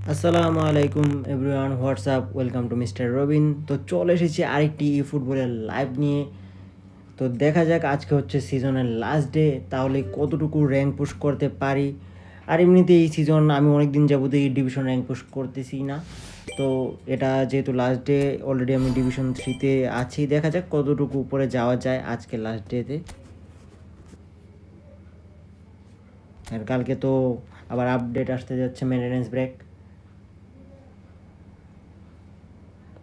আসসালামু আলাইকুম everyone, WhatsApp, welcome to MrRawBean। তো চলে এসেছি আরেকটি ফুটবলের লাইভ নিয়ে। তো দেখা যাক আজকে হচ্ছে সিজনের লাস্ট ডে, তাহলে কতটুকু র্যাঙ্ক পুশ করতে পারি। আর এমনিতে এই সিজন আমি অনেক দিন যাবত এই ডিভিশন র্যাঙ্ক পুশ করতেছি না। তো এটা যেহেতু লাস্ট ডে, অলরেডি আমি ডিভিশন 3-তে আছি। দেখা যাক কতটুকু উপরে যাওয়া যায় আজকে লাস্ট ডেতে। আর কালকে তো আবার আপডেট আসতে যাচ্ছে, মেনটেন্যান্স ব্রেক।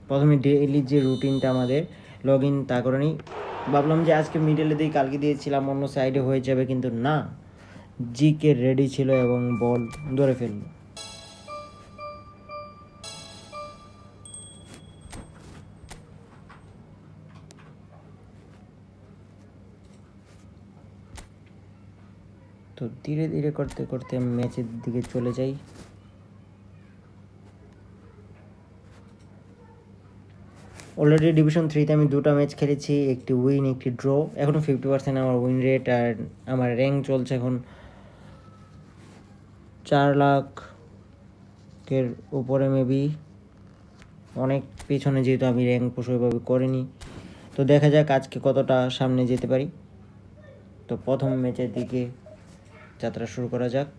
প্রথমে ডেইলি যে রুটিনটা আমাদের লগ ইন, তা করে নিই। ভাবলাম যে আজকে মিডলে দিই, কালকে দিয়েছিলাম অন্য সাইডে হয়ে যাবে, কিন্তু না, জিকে রেডি ছিল এবং বল ধরে ফেলল। তো ধীরে ধীরে করতে করতে ম্যাচের দিকে চলে যাই। অলরেডি ডিভিশন 3-তে আমি 2টা ম্যাচ খেলেছি, একটি উইন একটি ড্র। এখনও 50% আমার উইন রেট, আর আমার র্যাঙ্ক চলছে এখন 4 লাখের উপরে, মেবি অনেক পেছনে, যেহেতু আমি র্যাঙ্ক পুশ ওইভাবে করিনি। তো দেখা যাক আজকে কতটা সামনে যেতে পারি। তো প্রথম ম্যাচের দিকে যাত্রা শুরু করা যাক।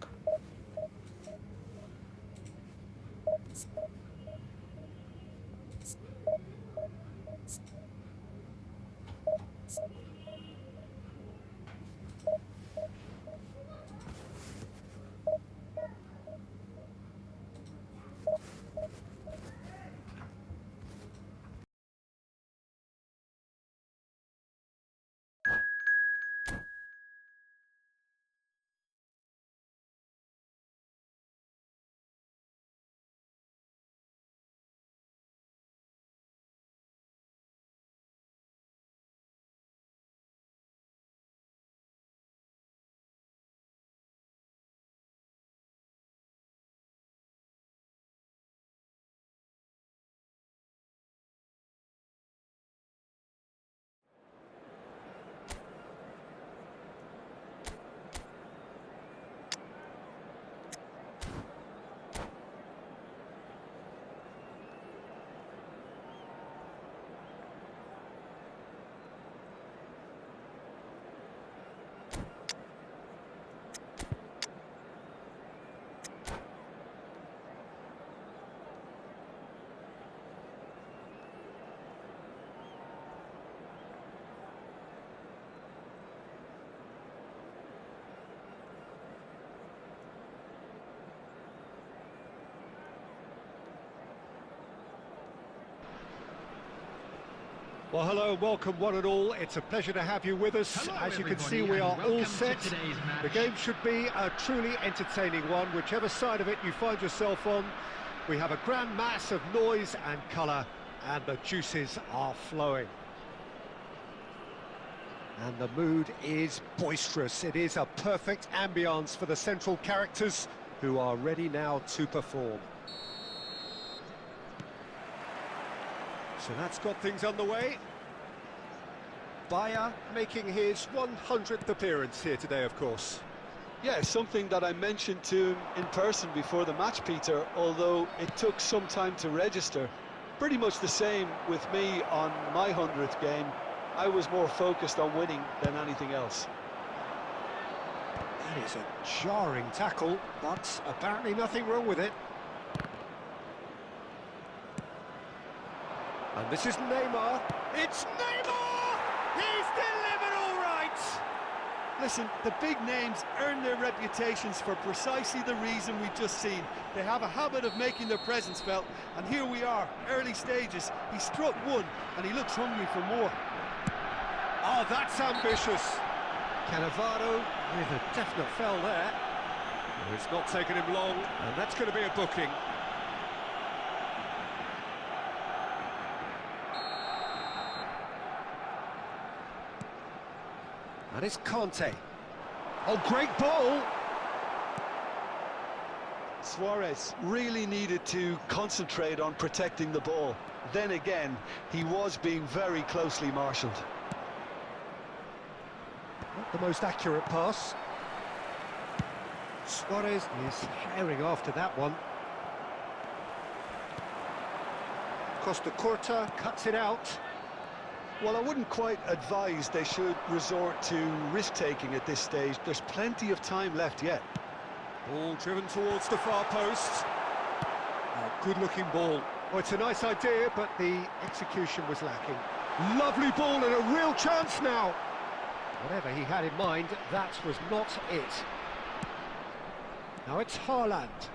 Well, hello, welcome one and all. It's a pleasure to have you with us. Hello, As you can see, everybody, we are and all welcome set. to today's match. The game should be a truly entertaining one, whichever side of it you find yourself on. We have a grand mass of noise and colour, and the juices are flowing. And the mood is boisterous. It is a perfect ambience for the central characters, who are ready now to perform. So that's got things underway. Bayer making his 100th appearance here today, of course. Yeah, something that I mentioned to him in person before the match, Peter, although it took some time to register. Pretty much the same with me on my 100th game. I was more focused on winning than anything else. That is a jarring tackle, but apparently nothing wrong with it. And this is Neymar. It's Neymar! He's delivered all right! Listen, the big names earn their reputations for precisely the reason we've just seen. They have a habit of making their presence felt, and here we are, early stages. He struck one, and he looks hungry for more. Oh, that's ambitious. Cannavaro with a definite foul there. Well, it's not taken him long, and that's going to be a booking. And it's Conte. Oh, great ball! Suarez really needed to concentrate on protecting the ball. Then again, he was being very closely marshalled. Not the most accurate pass. Suarez is herring after that one. Costa Curta cuts it out. Well, I wouldn't quite advise they should resort to risk-taking at this stage. There's plenty of time left yet. Ball driven towards the far post. A good-looking ball. Oh, it's a nice idea, but the execution was lacking. Lovely ball and a real chance now. Whatever he had in mind, that was not it. Now it's Haaland.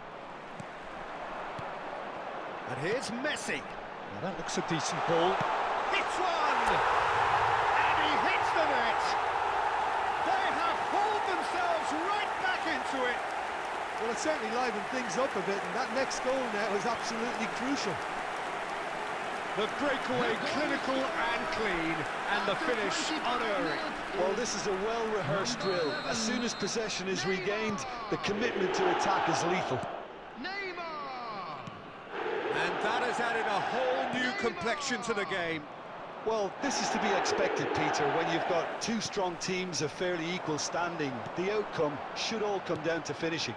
And here's Messi. Now that looks a decent ball. Hits one! And he hits the net! They have hauled themselves right back into it. Well, it certainly livened things up a bit, and that next goal now is absolutely crucial. The breakaway clinical and clean, and the finish unerring. Well, this is a well-rehearsed drill. As soon as possession is regained, the commitment to attack is lethal. And that has added a whole new complexion to the game. Well, this is to be expected, Peter, when you've got two strong teams of fairly equal standing. The outcome should all come down to finishing.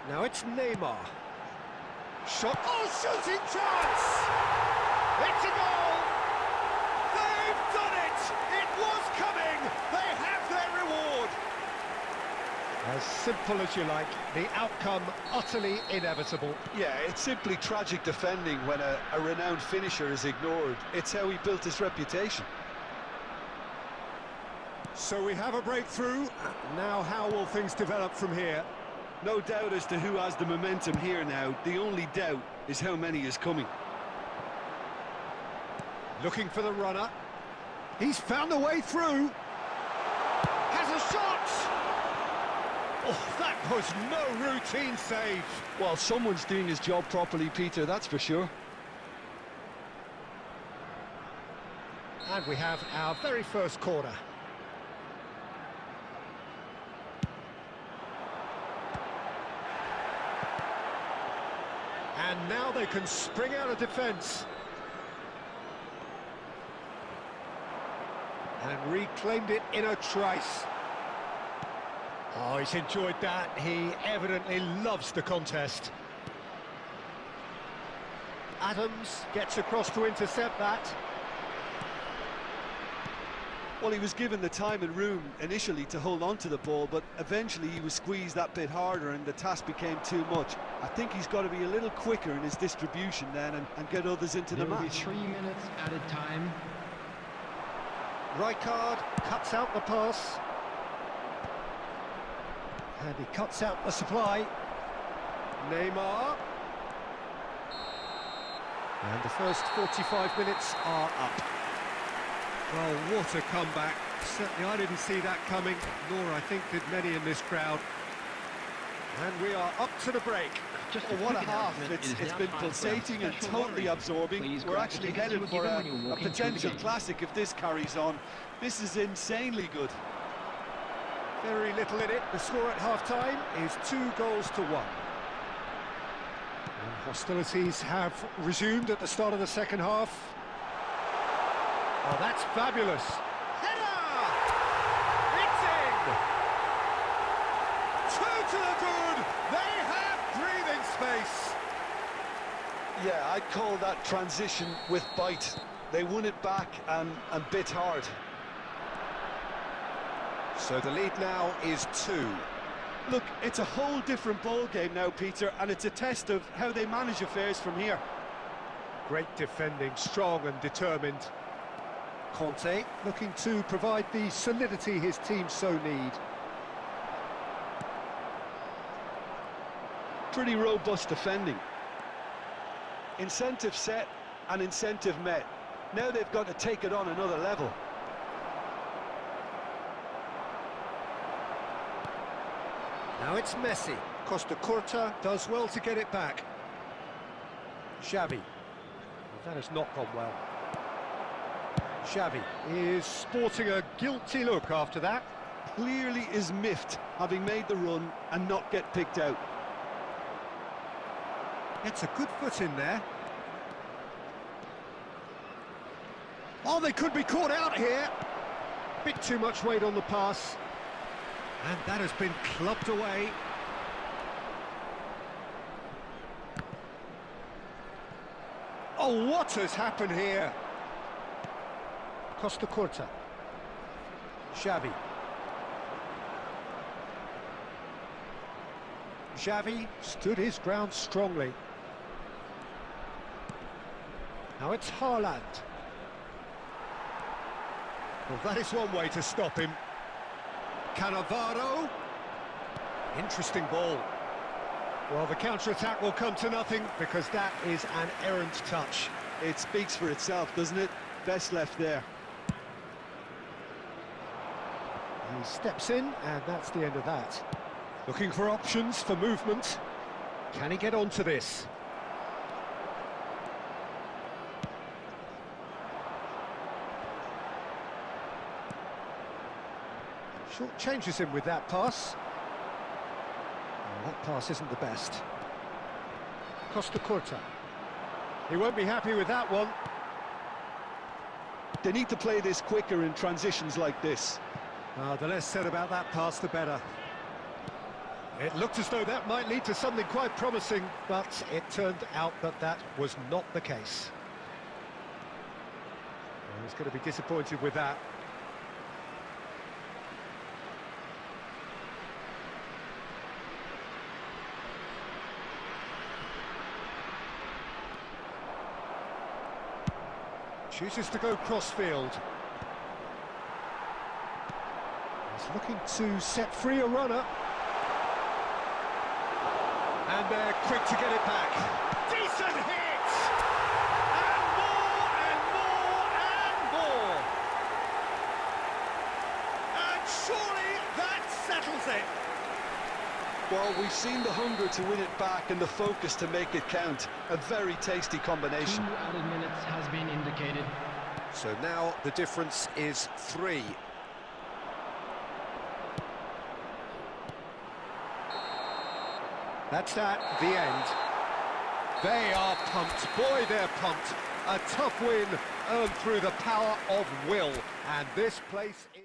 Now it's Neymar. Shot. Oh, shooting chance! It's a goal! They've done it! It was coming! They have their reward! As simple as you like, the outcome utterly inevitable. Yeah, it's simply tragic defending when a renowned finisher is ignored. It's how he built his reputation. So we have a breakthrough. Now how will things develop from here? No doubt as to who has the momentum here now. The only doubt is how many is coming. Looking for the runner. He's found a way through. Has a shot! Oh, that was no routine save. Well, someone's doing his job properly, Peter, that's for sure. And we have our very first corner. And now they can spring out of defence. And reclaimed it in a trice. Oh, he's enjoyed that. He evidently loves the contest. Adams gets across to intercept that. Well, he was given the time and room initially to hold on to the ball, but eventually he was squeezed that bit harder and the task became too much. I think he's got to be a little quicker in his distribution then and get others into the match. 3 minutes added time. Rijkaard cuts out the pass. And he cuts out the supply. Neymar. And the first 45 minutes are up. Well, what a comeback. Certainly I didn't see that coming, nor I think did many in this crowd. And we are up to the break. Just Oh, what a half. It's been pulsating and totally absorbing. We're actually headed for a potential classic if this carries on. This is insanely good. Very little in it. The score at half-time is 2-1. And hostilities have resumed at the start of the second half. Oh, that's fabulous. Header! It's in! 2 to the good! They have breathing space! Yeah, I'd call that transition with bite. They won it back and bit hard. So the lead now is 2. Look, it's a whole different ball game now, Peter, and it's a test of how they manage affairs from here. Great defending, strong and determined. Conte looking to provide the solidity his team so need. Pretty robust defending. Incentive set and incentive met. Now they've got to take it on another level. Now it's Messi. Costa Curta does well to get it back. Xavi. Well, that has not gone well. Xavi is sporting a guilty look after that. Clearly is miffed, having made the run and not get picked out. It's a good foot in there. Oh, they could be caught out here. Bit too much weight on the pass. And that has been clubbed away. Oh, what has happened here? Costa Curta. Xavi. Xavi stood his ground strongly. Now it's Haaland. Well, that is one way to stop him. Cannavaro. Interesting ball. Well, the counter-attack will come to nothing because that is an errant touch. It speaks for itself, doesn't it? Best left there. He steps in, and that's the end of that. Looking for options for movement. Can he get onto this? Short changes him with that pass. That pass isn't the best. Costa Curta. He won't be happy with that one. They need to play this quicker in transitions like this. The less said about that pass, the better. It looked as though that might lead to something quite promising, but it turned out that that was not the case. Well, he's going to be disappointed with that. Chooses to go cross-field. He's looking to set free a runner. And they're quick to get it back. Decent hit! And more, and more, and more! And surely that settles it! Well, we've seen the hunger to win it back and the focus to make it count. A very tasty combination. 2 added minutes has been indicated. So now the difference is 3. That's that, the end. They are pumped. Boy, they're pumped. A tough win earned through the power of will. And this place is...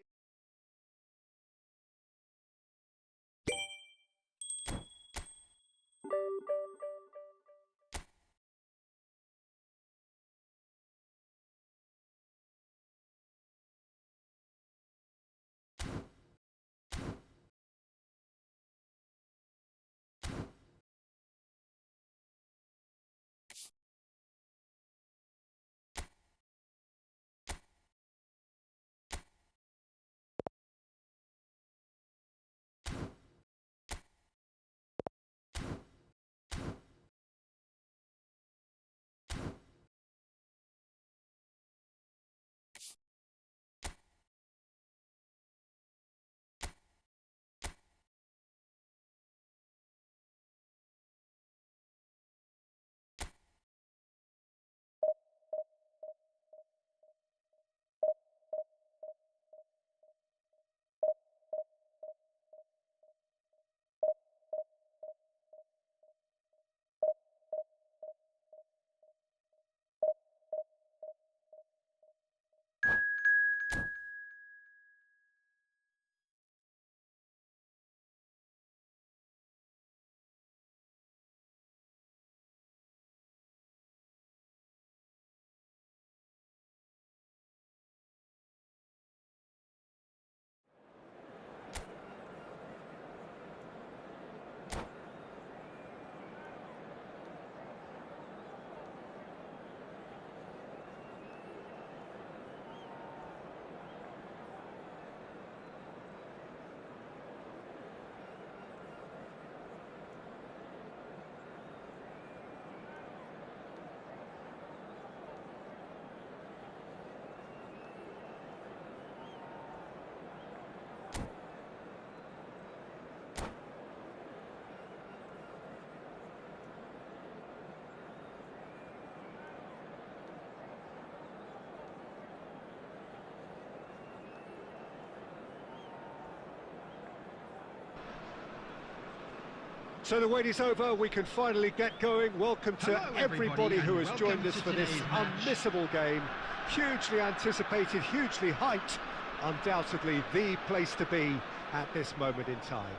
So the wait is over, we can finally get going. Welcome to Hello, everybody who has welcome joined us to for this today's match. unmissable game. Hugely anticipated, hugely hyped. Undoubtedly the place to be at this moment in time.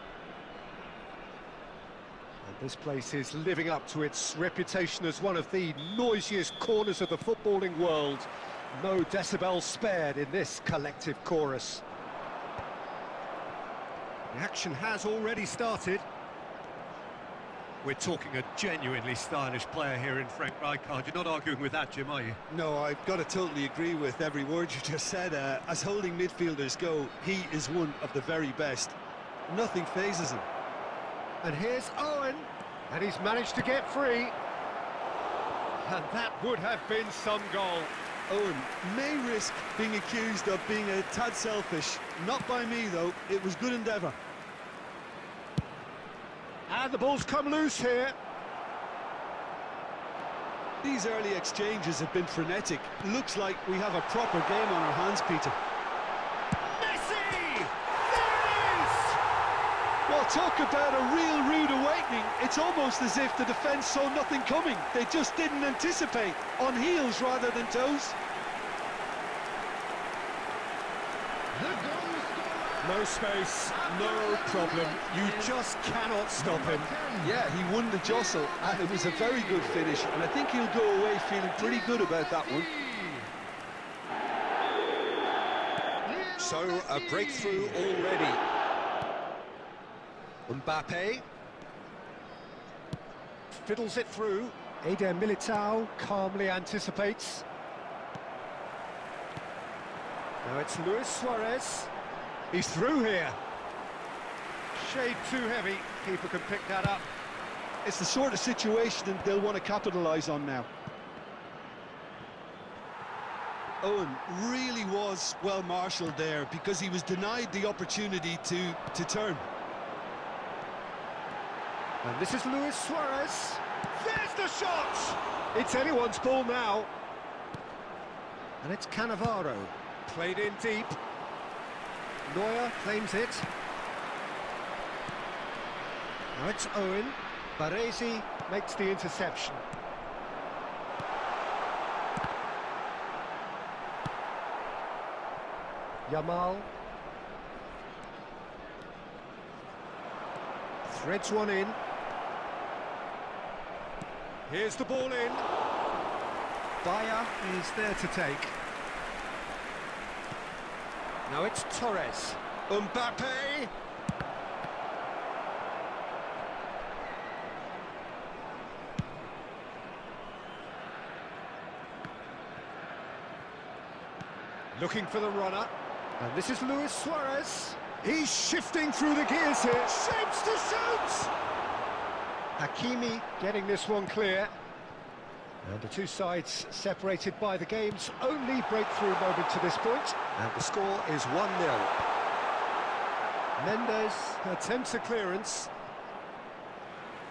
And this place is living up to its reputation as one of the noisiest corners of the footballing world. No decibels spared in this collective chorus. The action has already started. We're talking a genuinely stylish player here in Frank Rijkaard. You're not arguing with that, Jim, are you? No, I've got to totally agree with every word you just said. As holding midfielders go, he is one of the very best. Nothing phases him. And here's Owen, and he's managed to get free. And that would have been some goal. Owen may risk being accused of being a tad selfish. Not by me, though. It was good endeavour. And the ball's come loose here. These early exchanges have been frenetic. Looks like we have a proper game on our hands, Peter. Messi! There it is! Well, talk about a real rude awakening. It's almost as if the defence saw nothing coming. They just didn't anticipate. On heels rather than toes. No space, no problem. You just cannot stop him. Yeah, he won the jostle, and it was a very good finish, and I think he'll go away feeling pretty good about that one. So, a breakthrough already. Mbappe fiddles it through. Eder Militao calmly anticipates. Now it's Luis Suarez. He's through here. Shade too heavy. Keeper can pick that up. It's the sort of situation that they'll want to capitalise on now. Owen really was well marshalled there because he was denied the opportunity to turn. And this is Luis Suarez. There's the shot! It's anyone's ball now. And it's Cannavaro. Played in deep. Neuer claims it. Now it's Owen. Baresi makes the interception. Yamal. Threads one in. Here's the ball in. Dyer is there to take. Now it's Torres. Mbappe. Looking for the runner. And this is Luis Suarez. He's shifting through the gears here. Shapes to shoot! Hakimi getting this one clear. And the two sides separated by the game's only breakthrough moment to this point. And the score is 1-0. Mendes attempts a clearance.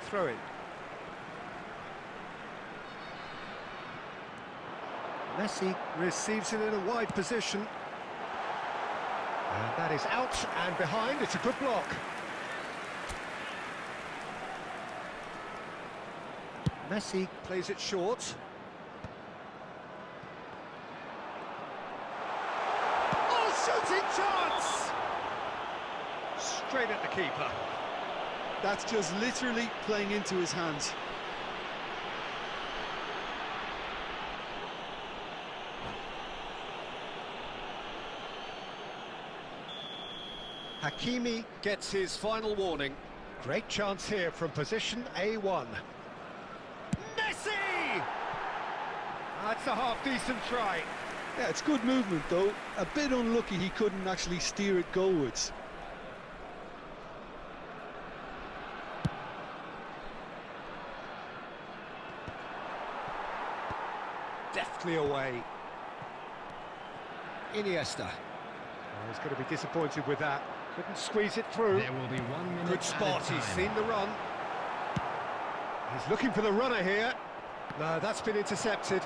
Throw in. Messi receives it in a wide position. And that is out and behind. It's a good block. Messi plays it short. Oh, shooting chance! Straight at the keeper. That's just literally playing into his hands. Hakimi gets his final warning. Great chance here from position A1. Messi! That's a half-decent try. Yeah, it's good movement though. A bit unlucky he couldn't actually steer it goalwards. Deftly away. Iniesta. Oh, he's going to be disappointed with that. Couldn't squeeze it through. There will be 1 minute. Good spot, he's seen the run. He's looking for the runner here. No, that's been intercepted.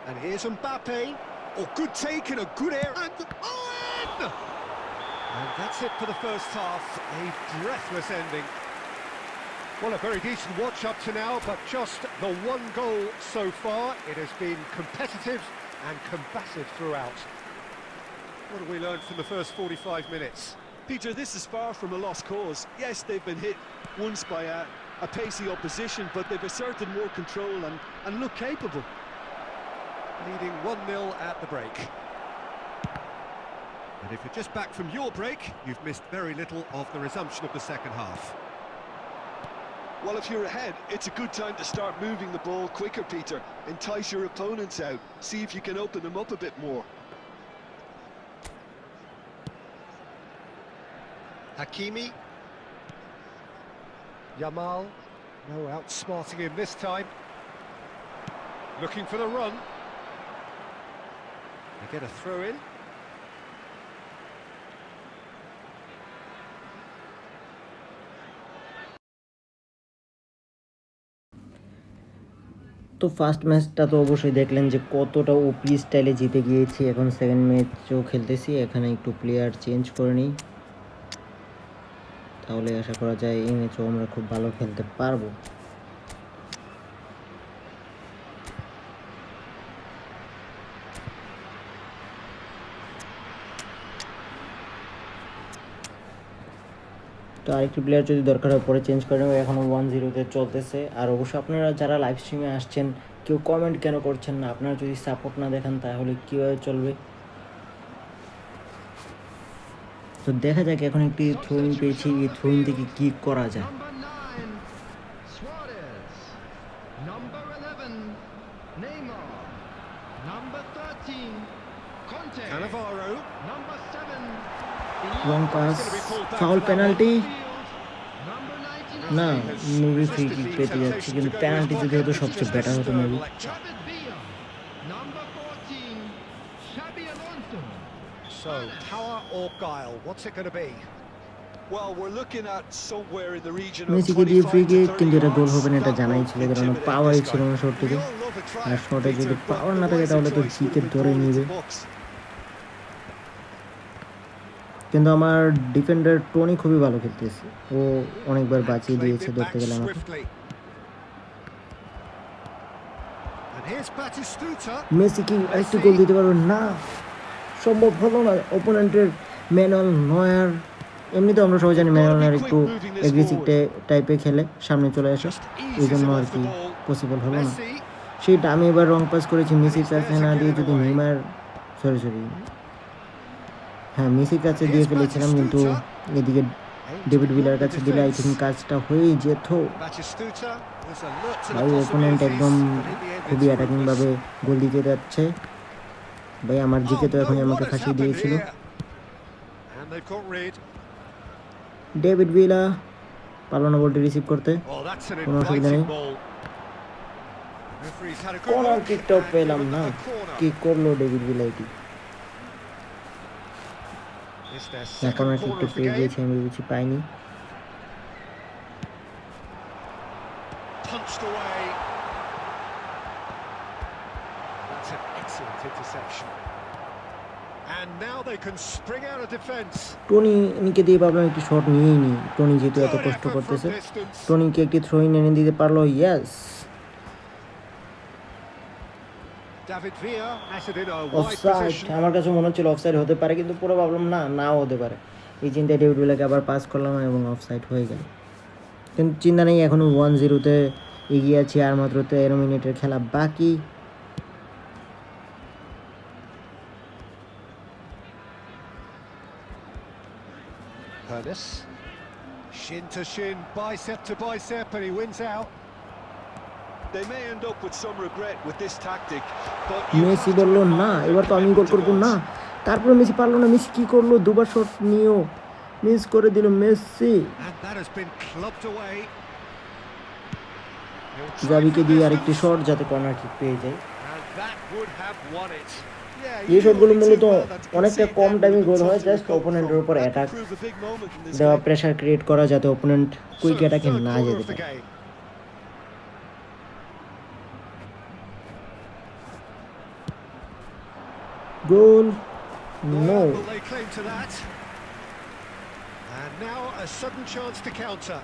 And here's Mbappe. Oh, good take and a good air. And Owen! And that's it for the first half. A breathless ending. Well, a very decent watch up to now, but just the one goal so far. It has been competitive and combative throughout. What have we learned from the first 45 minutes? Peter, this is far from a lost cause. Yes, they've been hit once by a pacey opposition, but they've asserted more control and look capable. Leading 1-0 at the break. And if you're just back from your break, you've missed very little of the resumption of the second half. Well, if you're ahead, it's a good time to start moving the ball quicker, Peter. Entice your opponents out. See if you can open them up a bit more. Hakimi. Yamal. No outsmarting him this time. Looking for the run. They get a throw in. তো first ম্যাচটা তো অবশ্যই দেখলেন যে কতটা ওপি স্টাইলে জিতে গিয়েছি। এখন সেকেন্ড ম্যাচও খেলতেছি, এখানে একটু প্লেয়ার চেঞ্জ করে নিই, তাহলে আশা করা যায় এই ম্যাচও আমরা খুব ভালো খেলতে পারবো। তো আরেকটি প্লেয়ার যদি দরকার হয় পরে চেঞ্জ করে নেব, এখনও 1-0-তে চলতেছে। আর অবশ্যই আপনারা যারা লাইভ স্ট্রিমে আসছেন কেউ কমেন্ট কেন করছেন না? আপনারা যদি সাপোর্ট না দেখান তাহলে কীভাবে চলবে? তো দেখা যাক, এখন একটি থ্রোইং পেয়েছি, এই থ্রোইং থেকে কী করা যায়। রং পাস, ফাউল, পেনাল্টি না, মেবি ফ্রি কিক পেতে যাচ্ছে, কিন্তু পেনাল্টি যদি হতো সবচেয়ে বেটার হতো maybe. So, power or guile? What's it going to be? Well, we're looking at somewhere in the region of মেসিকে দিয়ে ফ্রি 25 কিক, to 30 কিন্তু এটা গোল হবে না, এটা yards. জানাই ছিল, কারণ পাওয়ারই ছিল না শট থেকে। আর শটে যদি পাওয়ার না থাকে তাহলে তো জিকে ধরে নিবে। কিন্তু আমার ডিফেন্ডার টনি খুবই ভালো খেলতেছে, ও অনেকবার বাঁচিয়ে দিয়েছে ধরতে গেলে আমাকে। মেসি কি আরেকটি গোল দিতে পারবে? না, সম্ভব হলো না। ওপোনেন্টের ম্যানুয়াল নয়ার, এমনিতে আমরা সবাই জানি ম্যানুয়াল নয়ার একটু অ্যাগ্রেসিভ টাইপে খেলে, সামনে চলে আসে, এই জন্য আর কি পসিবল হলো না। সেটা আমি এবার রং পাস করেছি, মেসির কাছে না দিয়ে যদি নেইমার, হ্যাঁ মেসির কাছে দিয়ে ফেলেছিলাম, কিন্তু এদিকে ডেভিড ভিলার কাছে দিলে আই থিঙ্ক কাজটা হয়েই যেত। ভাই ওপোনেন্ট একদম খুবই অ্যাটাকিংভাবে গোল দিতে যাচ্ছে। ভাই আমার জিকে তো এখনই আমাকে ফাঁসিয়ে দিয়েছিল। ডেভিড ভিলা পারল না বলটি রিসিভ করতে, কোনো অসুবিধা নেই। কর্নার কিকটাও পেলাম না, কি করলো ডেভিড ভিলা? এটি কর্নার কিকটা পেয়ে গিয়েছে, আমি বুঝি পাইনি। টনিকে দিয়ে ভাবলাম একটি শট নিয়েই নি, টনি যেহেতু এত কষ্ট করতেছে, টনিকে একটি থ্রোইন এনে দিতে পারলো। Yes, offside. আমার কাছে মনে হচ্ছিল অফসাইড হতে পারে, কিন্তু পুরো ভাবলাম না, নাও হতে পারে। এই চিন্তায় ডেভিড ভিলাকে আবার পাস করলাম এবং অফসাইড হয়ে গেল। কিন্তু চিন্তা নেই, এখনও 1-0-তে এগিয়ে আছি, আর মাত্র 13 মিনিটের খেলা বাকি। Shin to shin, bicep to bicep, and he wins out. They may end up with some regret with this tactic, but Messi বললো না, এবার তো আমি গোল করবো না, তারপরে মেসি পারলো না। মেসি কি করলো? দুবার শট নিয়েও মিস করে দিল মেসি। জাবিকে দিয়ে আরেকটি শট যাতে কর্নার কিক পেয়ে যায়। এই শটগুলো মূলত অনেকটা কম টাইমে গোল হয়, জাস্ট ওপোনেন্টের উপর অ্যাটাক দেওয়া, প্রেশার ক্রিয়েট করা, যাতে ওপোনেন্ট কুইক অ্যাটাকে না যেতে পারে। গোল no. And now a sudden chance to counter.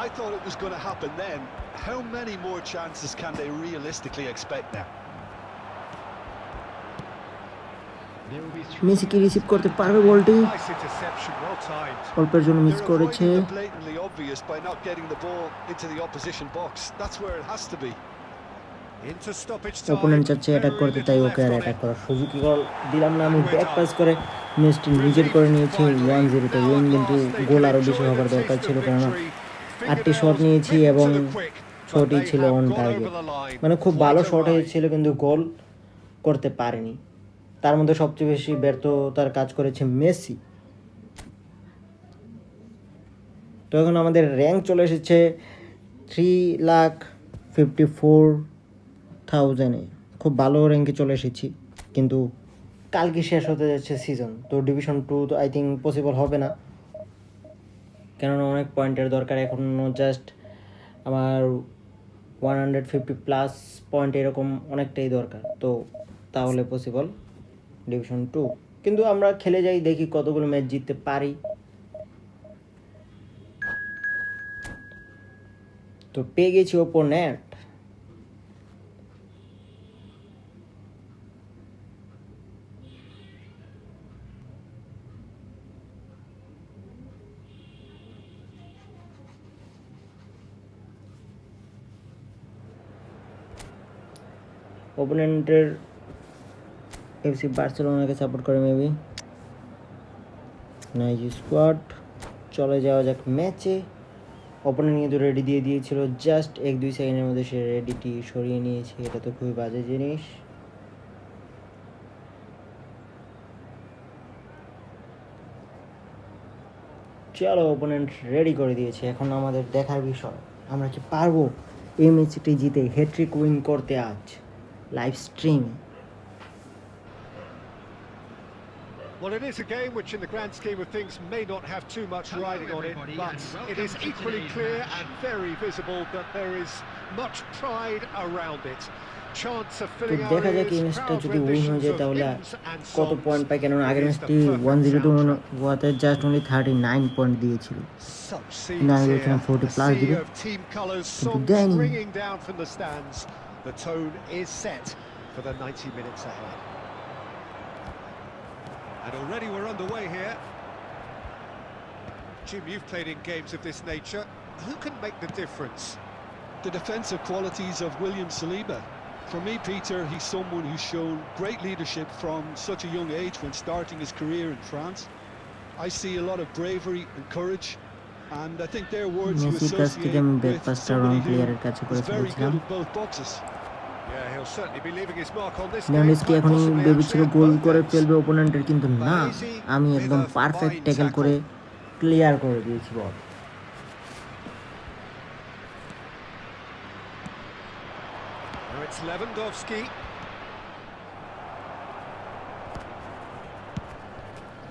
I thought it was going to happen then. How many more chances can they realistically expect now? There will be Messi কি receive করতে পারবে বলটি? Nice interception, well timed. অল্পের জন্য miss They're করেছে। avoiding the blatantly obvious by not getting the ball into the opposition box. That's where it has to be. Into stoppage time. Opponent চাচ্ছে attack Very করতে, little তাই left ওকে আর on attack it. করার সুযোগই দিলাম না। আমি ব্যাক পাস করে ম্যাচটি নিজের করে নিয়েছি 1-0-তে উইন, কিন্তু গোল আরও বেশি হবার দরকার ছিল, কেননা 8টি শট নিয়েছি এবং 6টি ছিল অন টার্গেট। মানে খুব ভালো শট হয়েছিল কিন্তু গোল করতে পারেনি। তার মধ্যে সবচেয়ে বেশি ব্যর্থতার কাজ করেছে মেসি। তো এখন আমাদের র্যাঙ্ক চলে এসেছে 3,54,000-এ। খুব ভালো র্যাঙ্কে চলে এসেছি, কিন্তু কালকে শেষ হতে যাচ্ছে সিজন, তো ডিভিশন 2 তো আই থিঙ্ক পসিবল হবে না, কেননা অনেক পয়েন্টের দরকার। এখনও জাস্ট আমার 150+ পয়েন্ট এরকম অনেকটাই দরকার, তো তাহলে পসিবল ডিভিশন 2। কিন্তু আমরা খেলে যাই, দেখি কতগুলো ম্যাচ জিততে পারি। তো পেয়ে গেছি ওপোনেন্ট। ওপোনেন্টের এফসি বার্সেলোনাকে সাপোর্ট করে মেবি। নাইস স্কোয়াড, চলে যাওয়া যাক ম্যাচে। ওপোনেন্ট কিন্তু রেডি দিয়ে দিয়েছিল, জাস্ট 1-2 সেকেন্ডের মধ্যে সে রেডিটি সরিয়ে নিয়েছে। এটা তো খুবই বাজে জিনিস। চলো, ওপোনেন্ট রেডি করে দিয়েছে, এখন আমাদের দেখার বিষয় আমরা কি পারবো এই ম্যাচটি জিতে হ্যাট্রিক উইন করতে আজ live স্ট্রিমে। Well, it is a game which in the grand scheme of things may not have too much riding on it, but it is equally clear and very visible that there is much pride around it. Chance of তো filling our দেখা যাক এই ears, ম্যাচটা proud যদি win হয়ে যায় renditions of তাহলে hymns and কত songs. পয়েন্ট পাই, কেননা আগের It is ম্যাচটি the perfect 1-0 soundtrack. হওয়াতে জাস্ট অনলি 39 পয়েন্ট দিয়েছিল। Such Now scenes we're here, looking at 40+ a sea দিবে। of team colours, কিন্তু songs দেয়নি। ringing down from the stands. The tone is set for the 90 minutes ahead. And already we're underway here. Jim, you've played in games of this nature. Who can make the difference? The defensive qualities of William Saliba. For me, Peter, he's someone who's shown great leadership from such a young age when starting his career in France. I see a lot of bravery and courage, and I think they're words you মেসির কাছ থেকে associate আমি with ব্যাকপাসটা wrong somebody who প্লেয়ারের কাছে করে is very ফেলেছিলাম। good at both boxes. Yeah, he'll certainly be leaving his mark on this game. Lewandowski quite এখনই possibly ভেবেছিল actually at গোল both করে ends. ফেলবে ওপোনেন্টের, কিন্তু না, আমি একদম পারফেক্ট ট্যাকল করে ক্লিয়ার করে দিয়েছি বল। Now it's Lewandowski.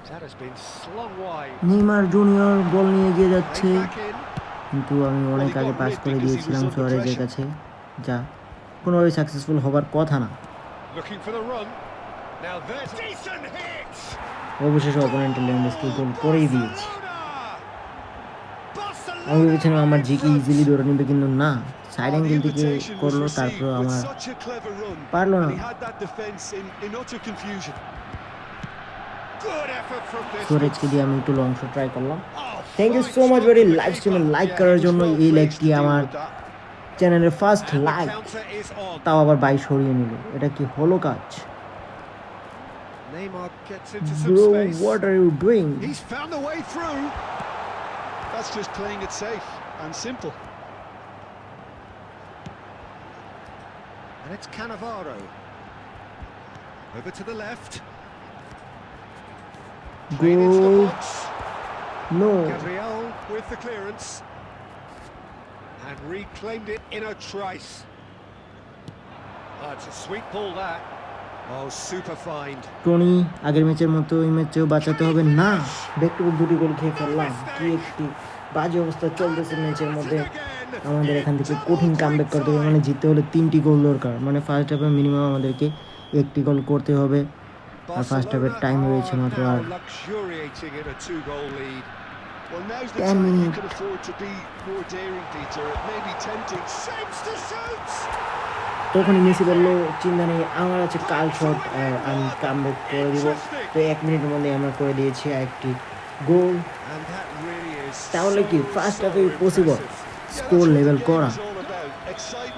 That has been slung wide. Neymar junior বল নিয়ে এগিয়ে যাচ্ছে, Played back in. কিন্তু আমি অনেক আগে পাস করে দিয়েছিলাম সুয়ারেজের কাছে, যা কোনোভাবে সাকসেসফুল হবার কথা না। Looking for the run. Now there's decent hit. অবশেষে অপোনেন্টের লেভানডস্কি গোল করেই দিয়েছি। Barcelona. আমি ভেবেছিলাম আমার জিকে ইজিলি ধরে নিবে, কিন্তু না, সাইড The অ্যাঙ্গেল থেকে invitation was করলো, received তারপর with আমার such a clever run, পারলো and না। he had that defence in utter confusion. Good effort from this. সুয়ারেজকে দিয়ে আমি একটু লং শট ট্রাই করলাম। Oh, thank you fine so much shot very from the live স্ট্রিমে keeper. Like Yeah, করার he was জন্য। well এই placed লাইকটি to deal আমার with that. চ্যানেলের first And the like, counter is on. তাও আবার বাই সরিয়ে নিল, এটা কি হলো কাজ? Neymar gets into some bro space. What are you doing? He's found the way through. That's just playing it safe and simple. And it's Cannavaro. Over to the left. Played into the Goal. box. No, Gabriel with the clearance. And reclaimed it in a trice. Oh, it's a sweet ball that. Oh, super find. Tony আগের ম্যাচের মতো এই ম্যাচেও বাঁচাতে হবে না। Back to back দুটি গোল খেয়ে ফেললাম, কি একটি বাজে অবস্থা চলতেছে ম্যাচের মধ্যে। আমাদের এখান থেকে কঠিন কামব্যাক করতে হবে, মানে জিততে হলে 3টি গোল দরকার, মানে ফার্স্ট হাফে মিনিমাম আমাদেরকে 1টি গোল করতে হবে, আর ফার্স্ট হাফের টাইম রয়েছে মাত্র আর luxuriating in a 2-goal lead. Well, now's the 10 time you minutes. can afford to be more daring, Peter. It may be tempting. Shapes to shoot. তখনই মেসি বললো চিন্তা নেই, আমার আছে কাল শট, আমি কামব্যাক করে দিব। তো 1 মিনিটের মধ্যে আমরা করে দিয়েছি আরেকটি গোল। And that really is তাহলে কি ফার্স্ট হাফে পসিবল impressive. স্কোর লেভেল করা?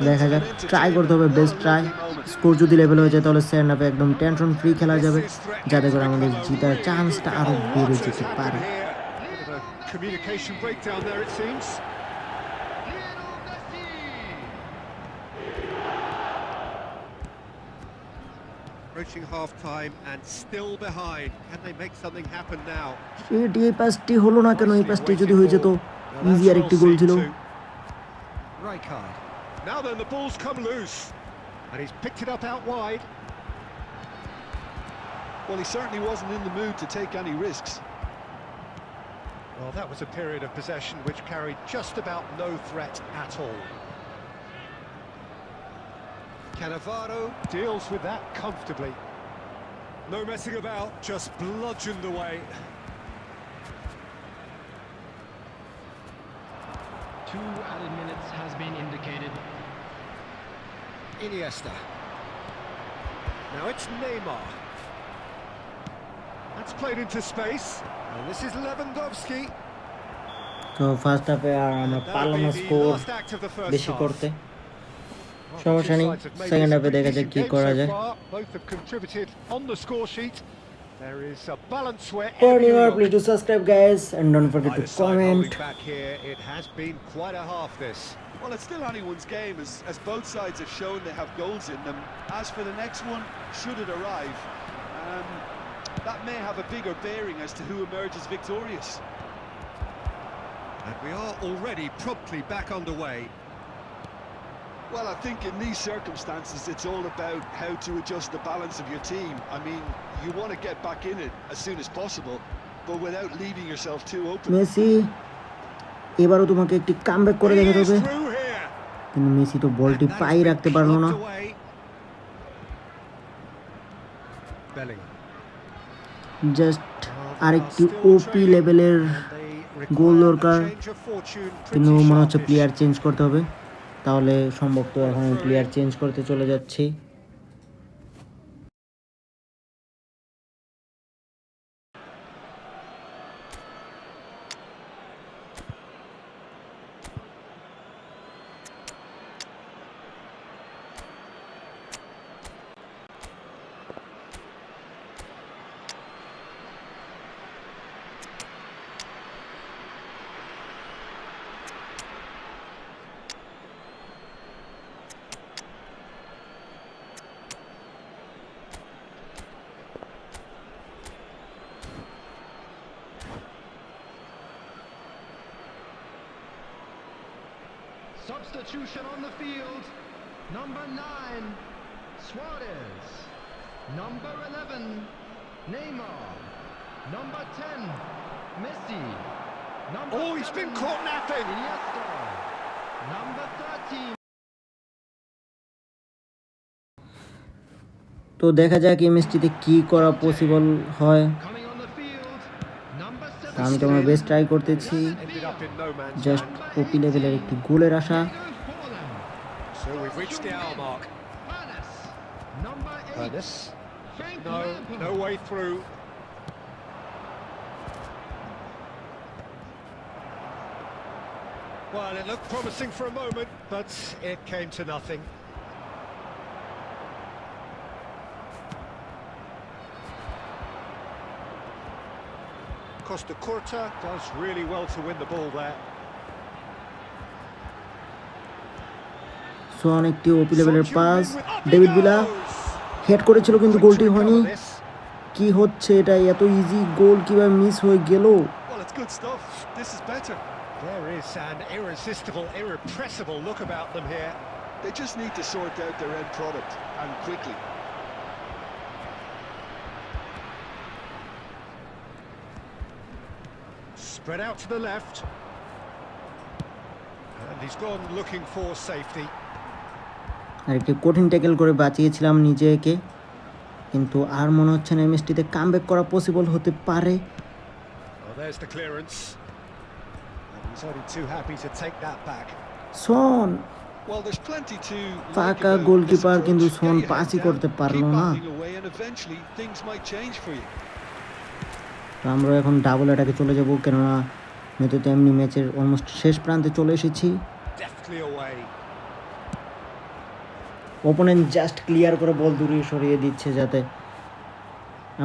দেখা যাক, ট্রাই করতে হবে, বেস্ট ট্রাই। স্কোর যদি লেভেল হয়ে যায় তাহলে সেকেন্ড হাফে একদম টেনশন ফ্রি খেলা যাবে, যাতে করে আমাদের জিতার চান্সটা আরও বেড়ে যেতে পারে। Communication breakdown there, it seems. Approaching half-time and still behind. Can they make something happen now? এই পাসটি হলো না কেন? এই পাসটি যদি হয়ে যেত ইজি আর একটি গোল ছিল। Rijkaard. Now then, the ball's come loose, and he's picked it up out wide. Well, he certainly wasn't in the mood to take any risks. Well, that was a period of possession which carried just about no threat at all. Cannavaro deals with that comfortably. No messing about, just bludgeoned away. 2 added minutes has been indicated. Iniesta. Now it's Neymar. That's played into space, and this is Lewandowski. তো first হাফে আর আমরা পারলাম না score বেশি করতে, সমস্যা নেই, second হাফে দেখা যাক কি করা যায়। Both have contributed on the score sheet. There is a balance where For newer, please do subscribe guys and don't forget to comment. Back here, it has been quite a half this. Well, it's still anyone's game, as both sides have shown they have goals in them. As for the next one, should it arrive, that may have a bigger bearing as to who emerges victorious. And we are already promptly back underway. Well, I think in these circumstances it's all about how to adjust the balance of your team. I mean, you want to get back in it as soon as possible, but without leaving yourself too open. Messi, এবারও তোমাকে একটি comeback করে দেখাতে হবে, কিন্তু Messi তো বলটি পাই রাখতে পারলো না। জাস্ট আরেকটি ওপি লেভেলের গোল দরকার, কিন্তু মনে হচ্ছে প্লেয়ার চেঞ্জ করতে হবে, তাহলে সম্ভবত এখন প্লেয়ার চেঞ্জ করতে চলে যাচ্ছি। Substitution on the field. Number 9, Suarez. Number 11, Neymar. Number 10, Messi. Number Oh, he's been caught napping. Iniesta. Number 13. তো দেখা যাক এই ম্যাচটিতে কি করা পসিবল হয়। Coming on the field. Number 7. আমি তো আমার বেস্ট ট্রাই করতেছি, Ended up in no man's just land. ওপি লেভেলের একটি গোলের আশা। So we've reached the hour mark. Number 8. Ernest. Frank No, Lampard. no way through. Well, it looked promising for a moment, but it came to nothing. Costa Curta does really well to win the ball there. So অনেকটি ওপি লেভেলের pass, David villa head করেছিল কিন্তু গোলটি হয়নি। কি হচ্ছে এটা? এত ইজি গোল কিভাবে মিস হয়ে গেল? Well, it's good stuff. This is better. There is an irresistible, irrepressible look about them here. They just need to sort out their end product, and quickly. Spread out to the left. And he's gone looking for safety. আর একটি কঠিন tackle করে বাঁচিয়েছিলাম নিজেকে, কিন্তু আর মনে হচ্ছে না ম্যাচটিতে comeback করা possible হতে পারে। Well, there's the clearance. And he's only too happy to take that back. Son Well, there's plenty to like ফাঁকা about this গোলকিপার approach. কিন্তু Get সোন your head পাসই down, করতে পারলো keep না। battling away, and eventually things might change for you. তো আমরা এখন double অ্যাটাকে চলে যাব, কেননা নয়তো তো এমনি ম্যাচের অলমোস্ট শেষ প্রান্তে চলে এসেছি। Deftly away. Opponent just clear করে বল দূরে সরিয়ে দিচ্ছে যাতে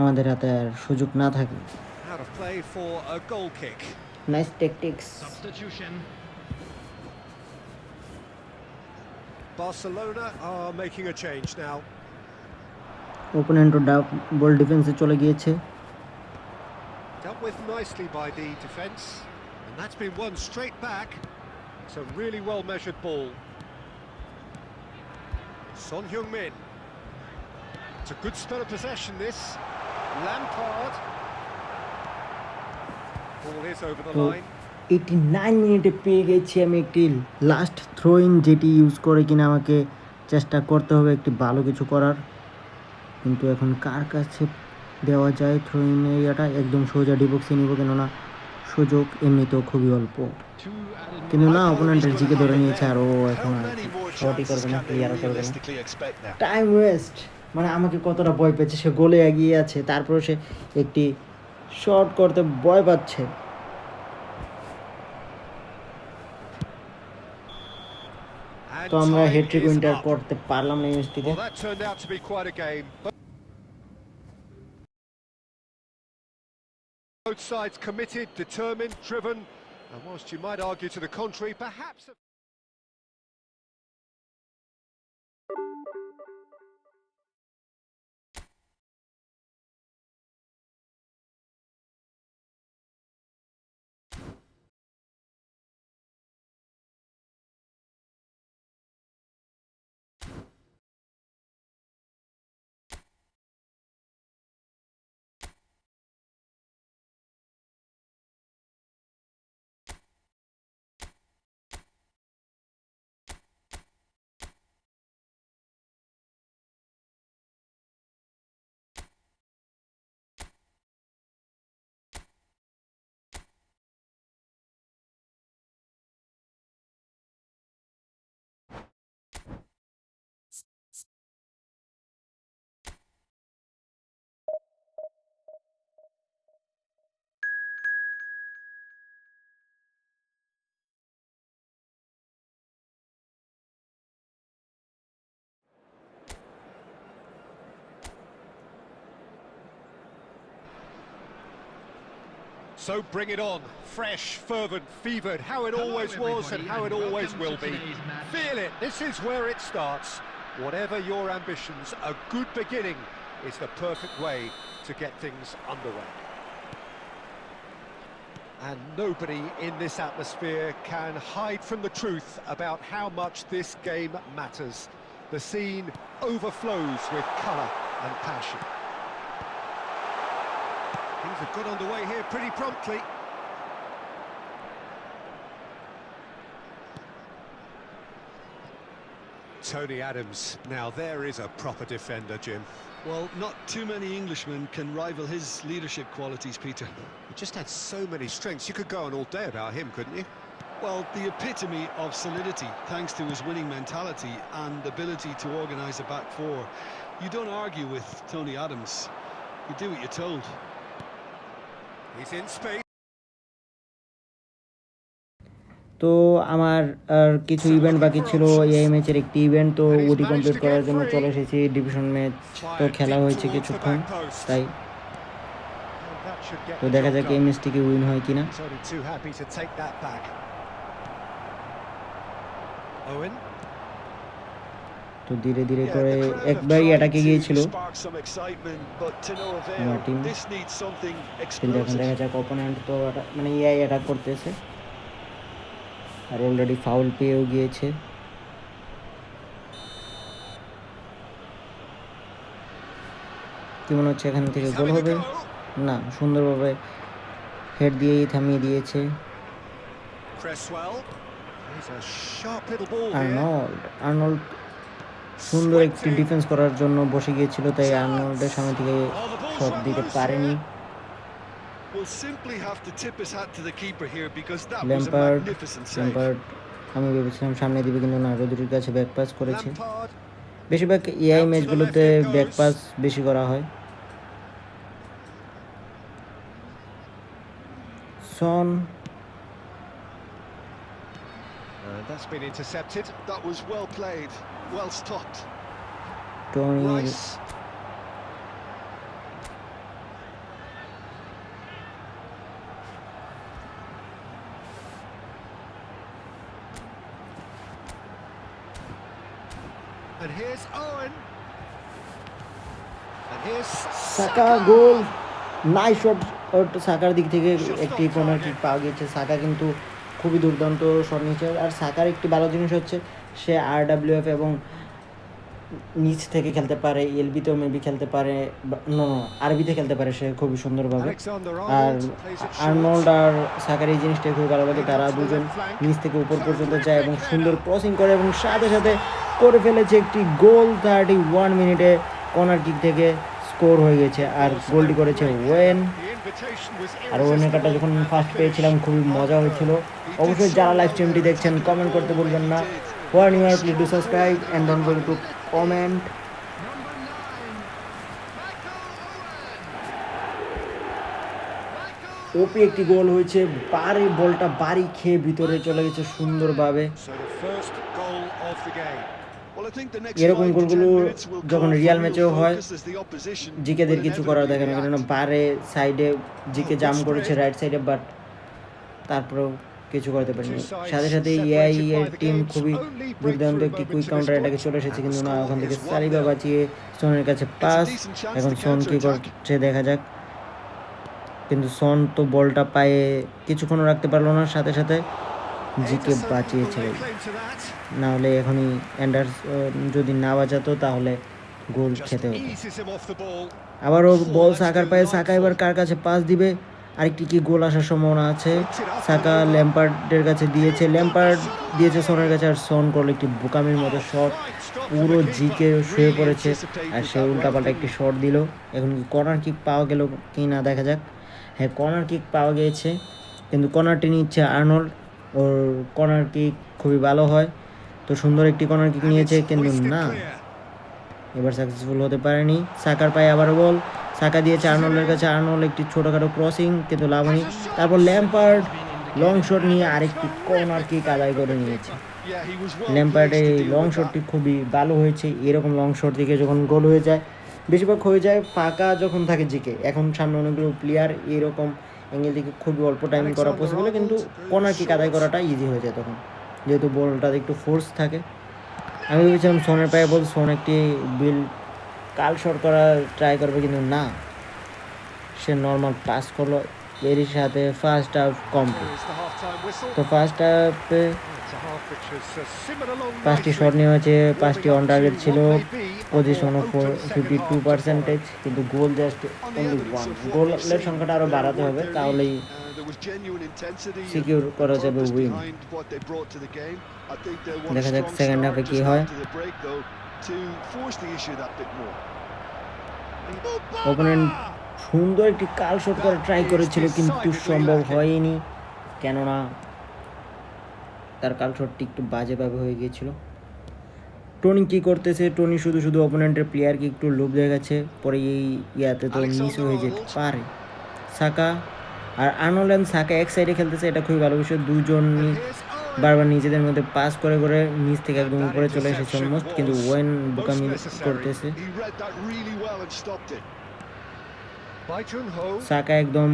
আমাদের হাতে আর সুযোগ না থাকে। Out of play for a goal kick. Nice tactics. Substitution. Barcelona are making a change now. ওপোনেন্টও ডাবল ডিফেন্সে চলে গিয়েছে। Dealt with nicely by the defence, and that's been won straight back. It's a really well measured ball. Son Heung-min. It's a good spell of possession, this. Lampard. Ball is over the তো line. 89 মিনিটে পেয়ে গেছি আমি একটি last throw-in, যেটি use করে কিনা আমাকে চেষ্টা করতে হবে একটি ভালো কিছু করার। কিন্তু এখন কার কাছে দেওয়া যায় থ্রোইন এরিয়াটা? একদম সোজা ডিবক্সে নিব, কেননা সুযোগ এমনিতেও খুবই অল্প। Two added কিন্তু না, I thought অপোনেন্টের he was GK gonna ধরে have it নিয়েছে আর ও there. এখন How R many more শটই chances করবে না, can they ক্লিয়ারও করবে না। realistically expect now? Time waste, মানে আমাকে কতটা ভয় পেয়েছে, সে গোলে এগিয়ে আছে তারপরে সে একটি শট করতে ভয় পাচ্ছে। And তো আমরা time হ্যাট্রিক is উইন্টার up. করতে পারলাম না ইউএসটিতে। Well, that turned out to be quite a game. Both sides committed, determined, driven, and whilst you might argue to the contrary, perhaps... So bring it on, fresh, fervent, fevered, how it Hello, always was and everybody, how it and always welcome will to be. today's match. Feel it, this is where it starts. Whatever your ambitions, a good beginning is the perfect way to get things underway. And nobody in this atmosphere can hide from the truth about how much this game matters. The scene overflows with colour and passion. Things have got underway here pretty promptly. Tony Adams, now there is a proper defender, Jim. Well, not too many Englishmen can rival his leadership qualities, Peter. He just had so many strengths, you could go on all day about him, couldn't you? Well, the epitome of solidity, thanks to his winning mentality and ability to organise a back four. You don't argue with Tony Adams, you do what you're told. He's in space. তো আমার আর কিছু event বাকি ছিল, এই ম্যাচের একটি event, তো ওটি কমপ্লিট করার জন্য চলে এসেছি। ডিভিশন ম্যাচ তো খেলা হয়েছে কিছুক্ষণ, তাই তো দেখা যাক এই ম্যাচটি কি উইন হয় কিনা। He's only too happy to take that back. Owen. তো ধীরে ধীরে করে একবারই অ্যাটাকে গিয়েছিল আমার টিম, কিন্তু এখন দেখা যাক অপোনেন্ট তো মানে এআই অ্যাটাক করতেছে আর অলরেডি ফাউল পেয়েও গিয়েছে। কি মনে হচ্ছে এখান থেকে গোল হবে? না, সুন্দরভাবে হেড দিয়েই থামিয়ে দিয়েছে আর্নল্ড। সুন্দর একটি ডিফেন্স করার জন্য বসে গিয়েছিল, তাই আর্নল্ডের সামনে থেকে শট দিতে পারেনি। ল্যাম্পার্ড আমি ভেবেছিলাম সামনে দিবে, কিন্তু না, রদ্রির কাছে ব্যাক পাস করেছে। Lampard. বেশিরভাগ এআই ম্যাচগুলোতে ব্যাক পাস বেশি করা হয়। সন, And that's been intercepted. That was well played, well stopped. Tony, Rice. And here's Owen. And here's Saka goal, nice shot. সাকার দিক থেকে একটি কর্নার কিক পাওয়া গেছে। সাকা কিন্তু খুবই দুর্দান্ত শট নিয়েছে। আর সাকার একটি ভালো জিনিস হচ্ছে সে RWF এবং নিচ থেকে খেলতে পারে, এলবিতেও মেবি খেলতে পারে, আরবিতে খেলতে পারে সে খুবই সুন্দরভাবে। Alexander আর Arnold plays it short. Arnold আর সাকার এই জিনিসটাই খুবই ভালো লাগে। তারা দুজন নিচ থেকে উপর পর্যন্ত যায় এবং সুন্দর ক্রসিং করে এবং সাথে সাথে করে ফেলেছে একটি গোল। 31 মিনিটে কর্নার কিক থেকে স্কোর হয়ে গেছে আর গোলটি করেছে ওয়েন। The invitation was আর ওয়েনের কার্ডটা যখন ফার্স্ট পেয়েছিলাম খুবই মজা হয়েছিল। অবশ্যই যারা লাইভ স্ট্রিমটি দেখছেন কমেন্ট করতে ভুলবেন না। For new year please do subscribe and don't forget to comment. OP একটি গোল হয়েছে, বাড়ি বলটা বাড়ি খেয়ে ভিতরে চলে গেছে সুন্দরভাবে। So the first goal of the game. Well, I think the next এরকম 5 to 10 গোলগুলো minutes will যখন call for রিয়াল real ম্যাচেও হয়, focus as the opposition জিকেদের will কিছু করার দেখে না, inevitably কারণ react. বারে সাইডে জিকে জাম করেছে রাইট সাইডে, বাট তারপরেও কিছু করতে পারেনি। সাথে সাথে এআই এর টিম খুবই দুর্দান্ত একটি কুইক কাউন্টার এটাকে চলে এসেছে, কিন্তু না, ওখান থেকে সালিবা বাঁচিয়ে সনের কাছে পাস। এখন সন কি করছে দেখা যাক, কিন্তু সন তো বলটা পায়ে কিছুক্ষণ রাখতে পারলো না, সাথে সাথে জিকে বাঁচিয়েছে। না হলে এখনই অ্যান্ডার্স যদি না বাঁচাতো তাহলে গোল খেতে হতো। Eases him off the ball. আবারও বল সাকার পায়ে, সাকা এবার কার কাছে পাস দিবে? আরেকটি কি গোল আসার সম্ভাবনা আছে? সাকা ল্যাম্পার্ডের কাছে দিয়েছে, ল্যাম্পার্ড দিয়েছে সনের কাছে, আর সন করলো একটি বোকামির মতো শট। পুরো জিকে শুয়ে পড়েছে আর সে উল্টাপাল্টা একটি শট দিল। এখন কি কর্নার কিক পাওয়া গেল কি না দেখা যাক। হ্যাঁ, কর্নার কিক পাওয়া গিয়েছে, কিন্তু কর্নারটি নিচ্ছে আর্নল্ড। ওর কর্নার কিক খুবই ভালো হয়, তো সুন্দর একটি কর্নার কিক নিয়েছে, কিন্তু না, এবার সাকসেসফুল হতে পারেনি। সাকার পায়ে আবারও বল, সাকা দিয়েছে আর্নল্ডের কাছে, আর্নল্ড একটি ছোটোখাটো ক্রসিং, কিন্তু লাভ হয়নি। তারপর ল্যাম্পার্ড লং শট নিয়ে আরেকটি কর্নার কিক আদায় করে নিয়েছে। Yeah, he was well ল্যাম্পার্ডের placed to এই deal লং with শটটি that. খুবই ভালো হয়েছে। এরকম লং শট থেকে যখন গোল হয়ে যায়, বেশিরভাগ হয়ে যায় ফাঁকা যখন থাকে জিকে। এখন সামনে অনেকগুলো প্লেয়ার, এরকম অ্যাঙ্গেল থেকে খুবই অল্প টাইম করা পসিবল, কিন্তু কর্নার কিক আদায় করাটা ইজি হয়ে যায় তখন, যেহেতু বলটাতে একটু ফোর্স থাকে। আমি ভেবেছিলাম সোনের পায়ে বল, সোন একটি বিল কাল শট করা ট্রাই করবে, কিন্তু না, সে নর্মাল পাস করলো। এরই সাথে first half complete. Here's the half-time whistle. তো ফার্স্ট হাফে It's a half which has simmered along 5টি nicely. শট নেওয়া হয়েছে, 5টি অন টার্গেট ছিল, What may be a position more open second half to 52%, কিন্তু goal just On the only evidence 1। of what গোলের we've seen, সংখ্যাটা আরও they বাড়াতে worked হবে, their তাহলেই league. There was genuine intensity and secure করা যাবে purpose win. behind what they brought to the game. I think they'll want a দেখা যাক strong সেকেন্ড start হাফে কি just হয়। after the break, though, to force the issue that bit more. Opponent সুন্দর একটি কাল শট করার try করেছিল, কিন্তু সম্ভব হয়নি, কেননা তার কাল শটটি একটু বাজেভাবে হয়ে গিয়েছিল। টনি কি করতেছে? টনি শুধু শুধু অপোনেন্টের প্লেয়ারকে একটু লোভ দেখাচ্ছে, পরে এই ইয়াতে তো মিস হয়ে যেতে পারে। সাকা আর আর্নল্ড এন্ড সাকা এক সাইডে খেলতেছে, এটা খুবই ভালো বিষয়। দুজনই বারবার নিজেদের মধ্যে পাস করে করে নিচ থেকে একদম উপরে চলে এসেছে অলমোস্ট, কিন্তু ওয়েন বোকামি করতেছে। He read that really well and stopped it. Baichun-ho, সাকা একদম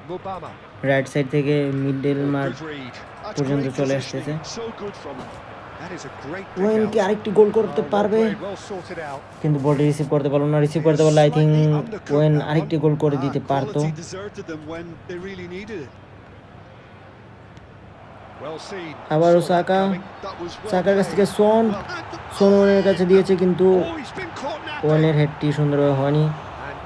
Mubama. রাইট সাইড থেকে middle mark Good read. That's পর্যন্ত great চলে positioning. আসতেছে। So good from him. That is a great Owen pick কি out. আরেকটি গোল করতে পারবে? Well played, well sorted out. কিন্তু বলটি রিসিভ করতে পারলো না। রিসিভ করতে পারলে আই থিঙ্ক ওয়েন আরেকটি গোল করে দিতে পারতো। Quality deserted them when they really needed it. Well seen. আবারও Saw that Saka, coming. That was well সাকার কাছ played. থেকে সোন, সোন ওয়েনের কাছে দিয়েছে, কিন্তু Oh, he's been caught napping. ওয়েনের হেডটি সুন্দরভাবে হয়নি। And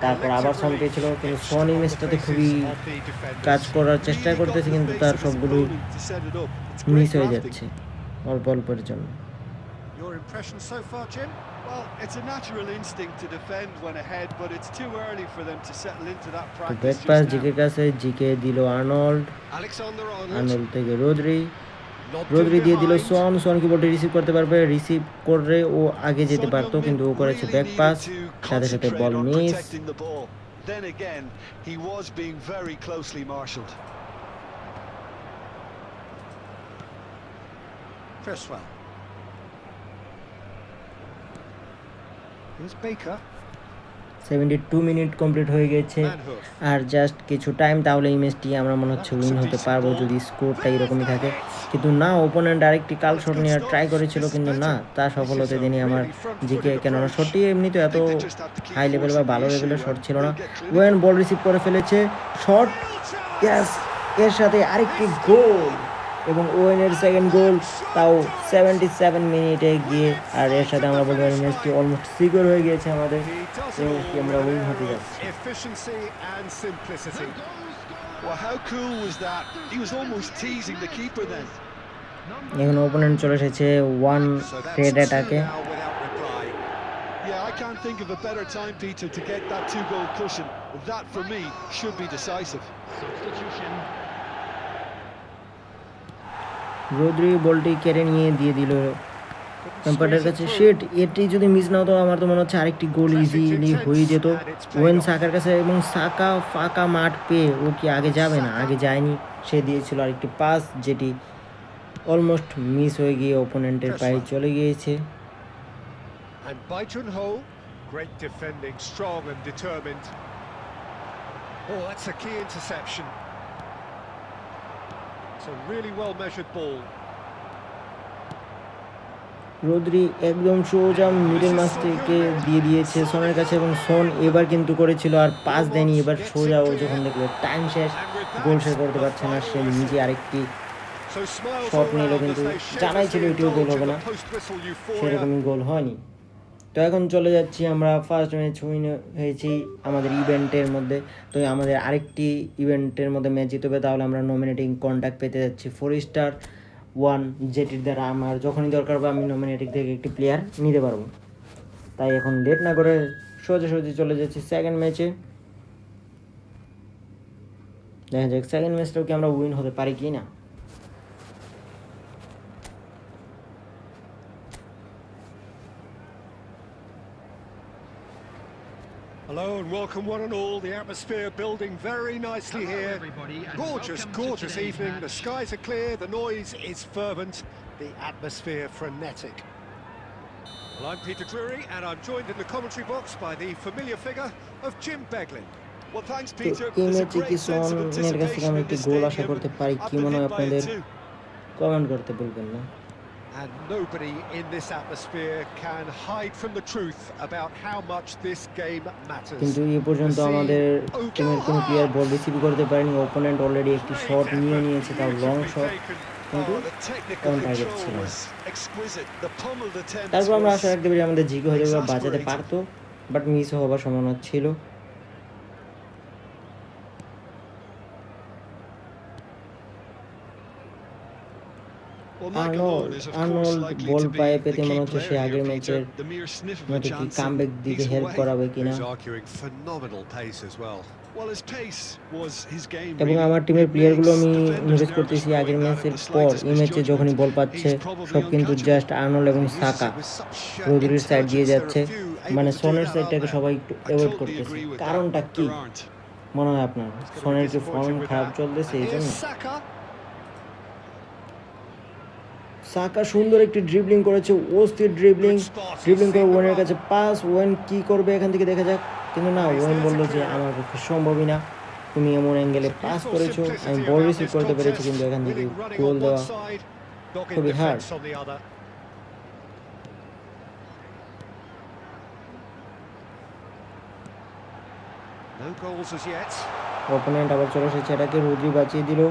তারপর আবার collective সোন relief. পেয়েছিল, কিন্তু Extra soon on the ইমেজটাতে faces খুবই of the defenders. কাজ করার চেষ্টা Really got করতেছে, the কিন্তু face তার of his সবগুলোই opponent to set it up. It's miss great হয়ে drafting. যাচ্ছে অল্প অল্পের জন্য। Your impression so far, Jim? Well, it's a natural instinct to defend when ahead, but it's too early for them to settle into that তো practice back just pass now. জিকের কাছে, GK দিল Arnold, Alexander Arnold. Arnold থেকে Rodri, Rodri দিয়ে দিল সন কি বলটি receive করতে পারবে, রিসিভ করে ও আগে যেতে পারতো কিন্তু ও করেছে ব্যাক পাস, সাথে সাথে ball miss. Then again, he was being very closely marshalled. Cresswell. Here's Baker. 72 minute complete হয়ে গেছে, আর জাস্ট কিছু টাইম, তাহলে এই ম্যাচটি আমরা মনে হচ্ছে উইন হতে পারবো যদি স্কোরটা এরকমই থাকে। কিন্তু না, ওপোনেন্ট আরেকটি কাল শট নেওয়ার ট্রাই করেছিল কিন্তু না, তা সফল হতে দেয়নি আমার জিকে, কেননা শটটি এমনি তো এত হাই লেভেল বা ভালো লেভেলের শট ছিল না। ওয়েন বল রিসিভ করে ফেলেছে, শট, ইয়েস, এর সাথে আরেকটি গোল এবং ওয়েনের সেকেন্ড গোল, তাও 77 মিনিটে গিয়ে। আর এর সাথে আমরা বলতে পারি ম্যাচটি অলমোস্ট সিকিউর হয়ে গিয়েছে আমাদের, এবং আমরা উইন হতে যাচ্ছি। Efficiency and simplicity. Well, how cool was that? He was almost teasing the keeper then. এখন ওপোনেন্ট চলে এসেছে ওয়ান রেড অ্যাটাকে। Now without reply. Yeah, I can't think of a better time, Peter, to get that 2-goal cushion. That, for me, should be decisive. Substitution. Rodri বলটি কেড়ে নিয়ে দিয়ে দিল এম্পায়ারের কাছে। শিট, এটি যদি মিস না হতো আমার তো মনে হচ্ছে আরেকটি গোল ইজিলি হয়ে যেত। ওয়েন সাকার কাছে, এবং সাকা ফাঁকা মাঠ পেয়ে ও কি আগে যাবে না, আগে যায়নি, সে দিয়েছিল আরেকটি পাস যেটি অলমোস্ট মিস হয়ে গিয়ে ওপোনেন্টের পায়ে চলে গিয়েছে। And Baichunho, great defending, strong and determined. Oh, that's a key interception. It's a really well measured ball. Rodri একদম সোজা মিডল মাস থেকে দিয়ে দিয়েছে সনের কাছে, এবং সন এবার কিন্তু করেছিল আর পাস দেয়নি, এবার সোজা ও যখন দেখলো টাইম শেষ, গোল শেষ করতে পারছে না, সে নিজে আরেকটি শট নিল, কিন্তু জানাই ছিল এটিও গোল হবে না, সেরকমই গোল হয়নি। তো এখন চলে যাচ্ছি আমরা ফার্স্ট ম্যাচ উইন হয়েছি আমাদের ইভেন্টের মধ্যে। তো আমাদের আরেকটি ইভেন্টের মধ্যে ম্যাচ জিতে হবে, তাহলে আমরা নমিনেটিং কন্ট্যাক্ট পেতে যাচ্ছি 4*1, যেটির দ্বারা আমার যখনই দরকার হবে আমি নমিনেটিং থেকে একটি প্লেয়ার নিতে পারবো। তাই এখন লেট না করে সোজাসুজি চলে যাচ্ছি সেকেন্ড ম্যাচে। দেখা যাক সেকেন্ড ম্যাচটাও কি আমরা উইন হতে পারি কি না। Hello and welcome one and all. The atmosphere building very nicely Hello, here. everybody, and Gorgeous, welcome to gorgeous today's evening. The match. skies are clear, the noise is fervent, the atmosphere frenetic. Well, I'm Peter Drury and I'm joined in the commentary box by the familiar figure of Jim Beglin. Well, thanks, তো Peter. এই There's a ম্যাচে কি great sense of সনের কাছ থেকে anticipation আমি in একটি this goal Asha stadium. করতে পারি, কি I've মনে been হয় hit by আপনাদের it too. কমেন্ট করতে ভুলবেন না। And nobody in this atmosphere can hide from the truth about how much this game matters. কিন্তু এই পর্যন্ত আমাদের টিমের কোনো প্লেয়ার বল রিসিভ করতে পারেনি, ওপোনেন্ট অলরেডি একটি শট নিয়ে নিয়েছে, তাও লং শট, কিন্তু Oh, the technical on target control ছিল। was exquisite. The pummeled attempts তারপর আমরা was আশা রাখতে পারি আমাদের জিকে হয়ে যাবে, বাঁচাতে পারতো, বাট মিস হওয়ার সম্ভাবনা ছিল। আর্নল্ড বল পায়ে পেতে মনে হচ্ছে সে আগের ম্যাচের মতো কি কামব্যাক দিতে হেল্প করাবে কিনা। এবং আমার টিমের প্লেয়ারগুলো আমি নোটিস করতেছি আগের ম্যাচের পর এই ম্যাচে যখনই বল পাচ্ছে সব কিন্তু জাস্ট আর্নল্ড এবং সাকা রোদ্রির সাইড দিয়ে যাচ্ছে, মানে সনের সাইডটাকে সবাই একটু অ্যাভয়েড করতেছে। কারণটা কি মনে হয় আপনার? সনের কি ফর্ম খারাপ চলতেছে এই জন্য? সাকা সুন্দর একটি ড্রিবলিং করেছে, অস্থির ড্রিবলিং করে ওয়েনের কাছে পাস। ওয়েন কি করবে এখান থেকে দেখা যাক, কিন্তু না, ওয়েন বললো যে আমার পক্ষে সম্ভবই না, তুমি এমন অ্যাঙ্গেলে পাস করেছো, আমি বল রিসিভ করতে পেরেছি, কিন্তু এখান থেকে গোল দেওয়া খুবই হার্ড। অপোনেন্ট আবার চলে এসেছে, এটাকে রোদ্রি বাঁচিয়ে দিল।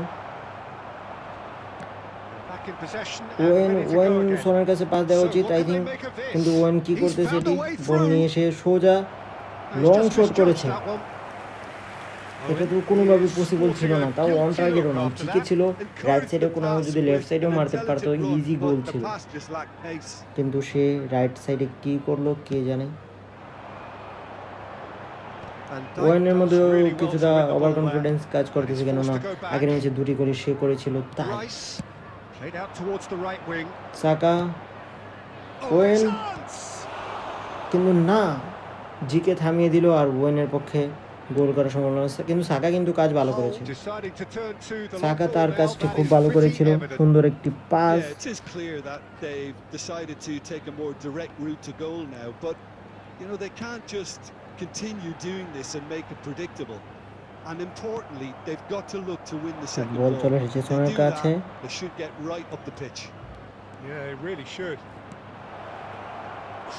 ওয়েন সোনার কাছে পাস দেওয়া উচিত আই থিঙ্ক, কিন্তু ওয়েন কি করতেছে, এটি বল নিয়ে এসে সোজা লং শট করেছে। এটা তো কোনোভাবে পসিবল ছিল না, তাও অন টার্গেটও না, ঠিকই ছিল। রাইট সাইডে কোনো যদি লেফট সাইডেও মারতে পারতো, ইজি গোল ছিল, কিন্তু সে রাইট সাইডে কি করলো কে জানে। ওয়েনের মধ্যে কিছুটা ওভার কনফিডেন্স কাজ করতেছে, কেননা আগের ম্যাচে দুটি করে সে করেছিল, তাই Played out towards the right wing. Saka Oh, Owen. chance! কিন্তু না, জিকে থামিয়ে দিল আর ওয়েনের পক্ষে গোল করার সম্ভাবনা আছে, কিন্তু সাকা কিন্তু কাজ ভালো করেছে। Deciding to turn to the Saka long ball তার now. কাজটি That খুব is ভালো pretty করেছিল, evident. সুন্দর একটি pass. Yeah, it is clear that they've decided to take a more direct route to goal now, but you know they can't just continue doing this and make it predictable. And importantly, they've got to look to win the second ball ball. চলে এসেছে If they Shoner do কাছে। that, they should get right up the pitch. Yeah, it really should.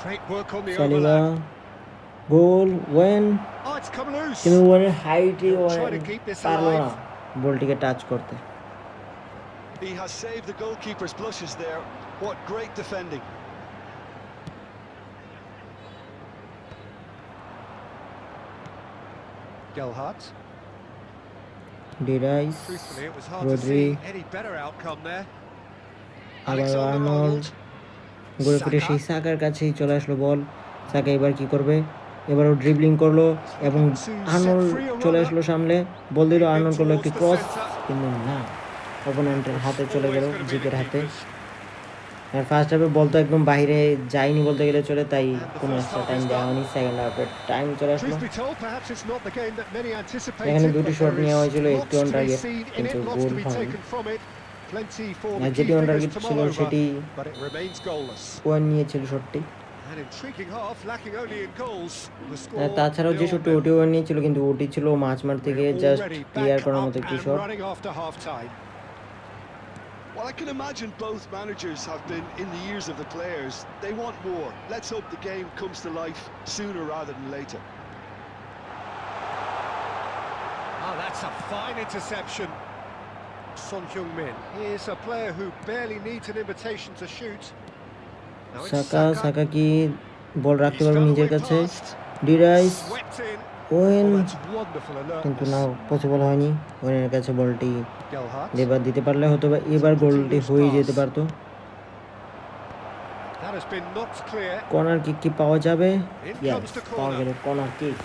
Great work on the Saliba overlap. Goal, Owen, Oh, it's come loose. কিন্তু ওয়েনের হাইটই He'll Owen try to keep this পারলো না alive. বলটিকে touch করতে। He has saved the goalkeeper's blushes there. What great defending. Gelhardt. ডিরাইস, Truthfully, it was hard to Rodri, see any better outcome there. আবার Alexander Arnold, Arnold. ঘুরে ফিরে Saka. সেই সাকার কাছেই চলে আসলো বল। সাকা এবার কি করবে, এবারও ড্রিবলিং করলো এবং আর্নল্ড চলে আসলো সামনে, বল দিল, আর্নল্ড করলো একটি ক্রস, কিন্তু না, অপোনেন্টের হাতে চলে গেল, জিকের হাতে। আর ফার্স্ট হাফে বল তো একদম বাইরে যায়নি বলতে গেলে চলে, তাই কোনো এক্সট্রা টাইম দেওয়া হয়নি। সেকেন্ড হাফের টাইম চলে আসলো। Truth be told, perhaps it's not the game that many anticipated. এখানে দুটি but শট there নেওয়া is হয়েছিল, lots একটি on to be target, seen in কিন্তু it, lots goal to be হয়নি। taken from it. Plenty for the আর key যেটি on figures target to ছিল mull over, সেটি but it remains goalless. One নিয়েছিল শটটি। An intriguing half, lacking only in goals. The R score তাছাড়াও যে 0-0. শটটি ওটি ওয়ান নিয়েছিল, কিন্তু ওটি ছিল মাঝমাঠ থেকে We're just already clear back করার up মতো একটি and shot. running after half time. Well, I can imagine both managers have been in the ears of the players. They want more. Let's hope the game comes to life sooner rather than later. Oh, that's a fine interception. Son Heung-min is a player who barely needs an invitation to shoot. Now it's Saka, Saka. সাকা কি বল রাখতে He's পারবে done নিজের away কাছে, past. ডিরাইস, Swept in. Owen, Oh, that's wonderful কিন্তু না, alertness. Possible হয়নি। ওয়েনের কাছে বলটি Gelhardt. এবার দিতে পারলে হয়তো বা এবার গোলটি হয়ে যেতে পারতো। That has been knocked clear. Corner kick কি পাওয়া যাবে? In ইয়েস, comes the পাওয়া corner. গেল কর্নার কিক।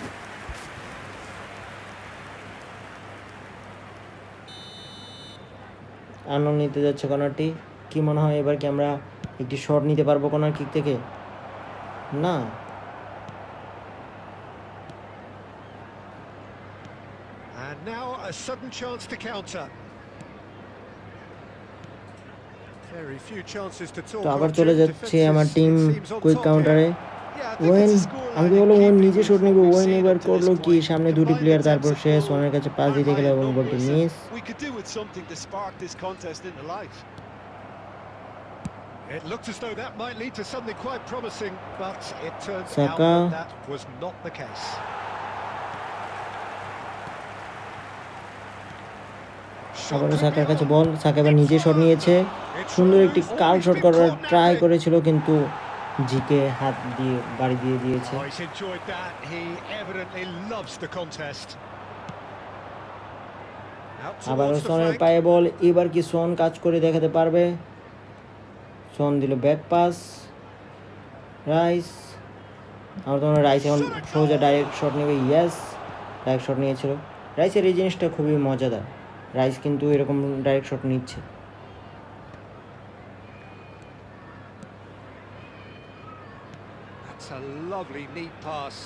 আর্নল্ড নিতে যাচ্ছে কর্নারটি, কি মনে হয় এবার কি আমরা একটি শট নিতে পারবো কর্নার কিক থেকে? না, And now a sudden chance to counter. Very few chances to talk তো আবার of চলে to যাচ্ছে defenses. আমার team It seems on quick top কাউন্টারে। here. Yeah, I think Owen, it's a scoreline আমি in বললাম ওয়েন keeping নিজে with shot what নিবে, we've ওয়েন seen এবার up to করলো this কি, point. সামনে দুটি Combined প্লেয়ার, তারপর attempts সে at goal সোনের কাছে পাস are দিতে গেল high in এবং বলটি numbers, and miss. we could do with something to spark this contest into life. It looked as though that might lead to something quite promising, but it turned out Saka. that that was not the case. আবারও সাকার কাছে বল, সাকা এবার নিজে shot নিয়েছে, সুন্দর একটি কাল shot করার ট্রাই করেছিল, কিন্তু জিকে হাত দিয়ে বাড়ি দিয়ে দিয়েছে। Oh, he's enjoyed that. He evidently loves the contest. Out আবারও towards the সনের flank. পায়ে বল, এবার কি সন কাজ করে দেখাতে পারবে? সন দিল ব্যাক পাস, রাইস, আমার তো মনে হয় রাইস এখন সোজা ডাইরেক্ট শট নেবে। ইয়েস, ডাইরেক্ট শট নিয়েছিল। রাইসের এই জিনিসটা খুবই মজাদার, রাইস কিন্তু এরকম ডাইরেক্ট শট নিচ্ছে। That's a lovely neat pass.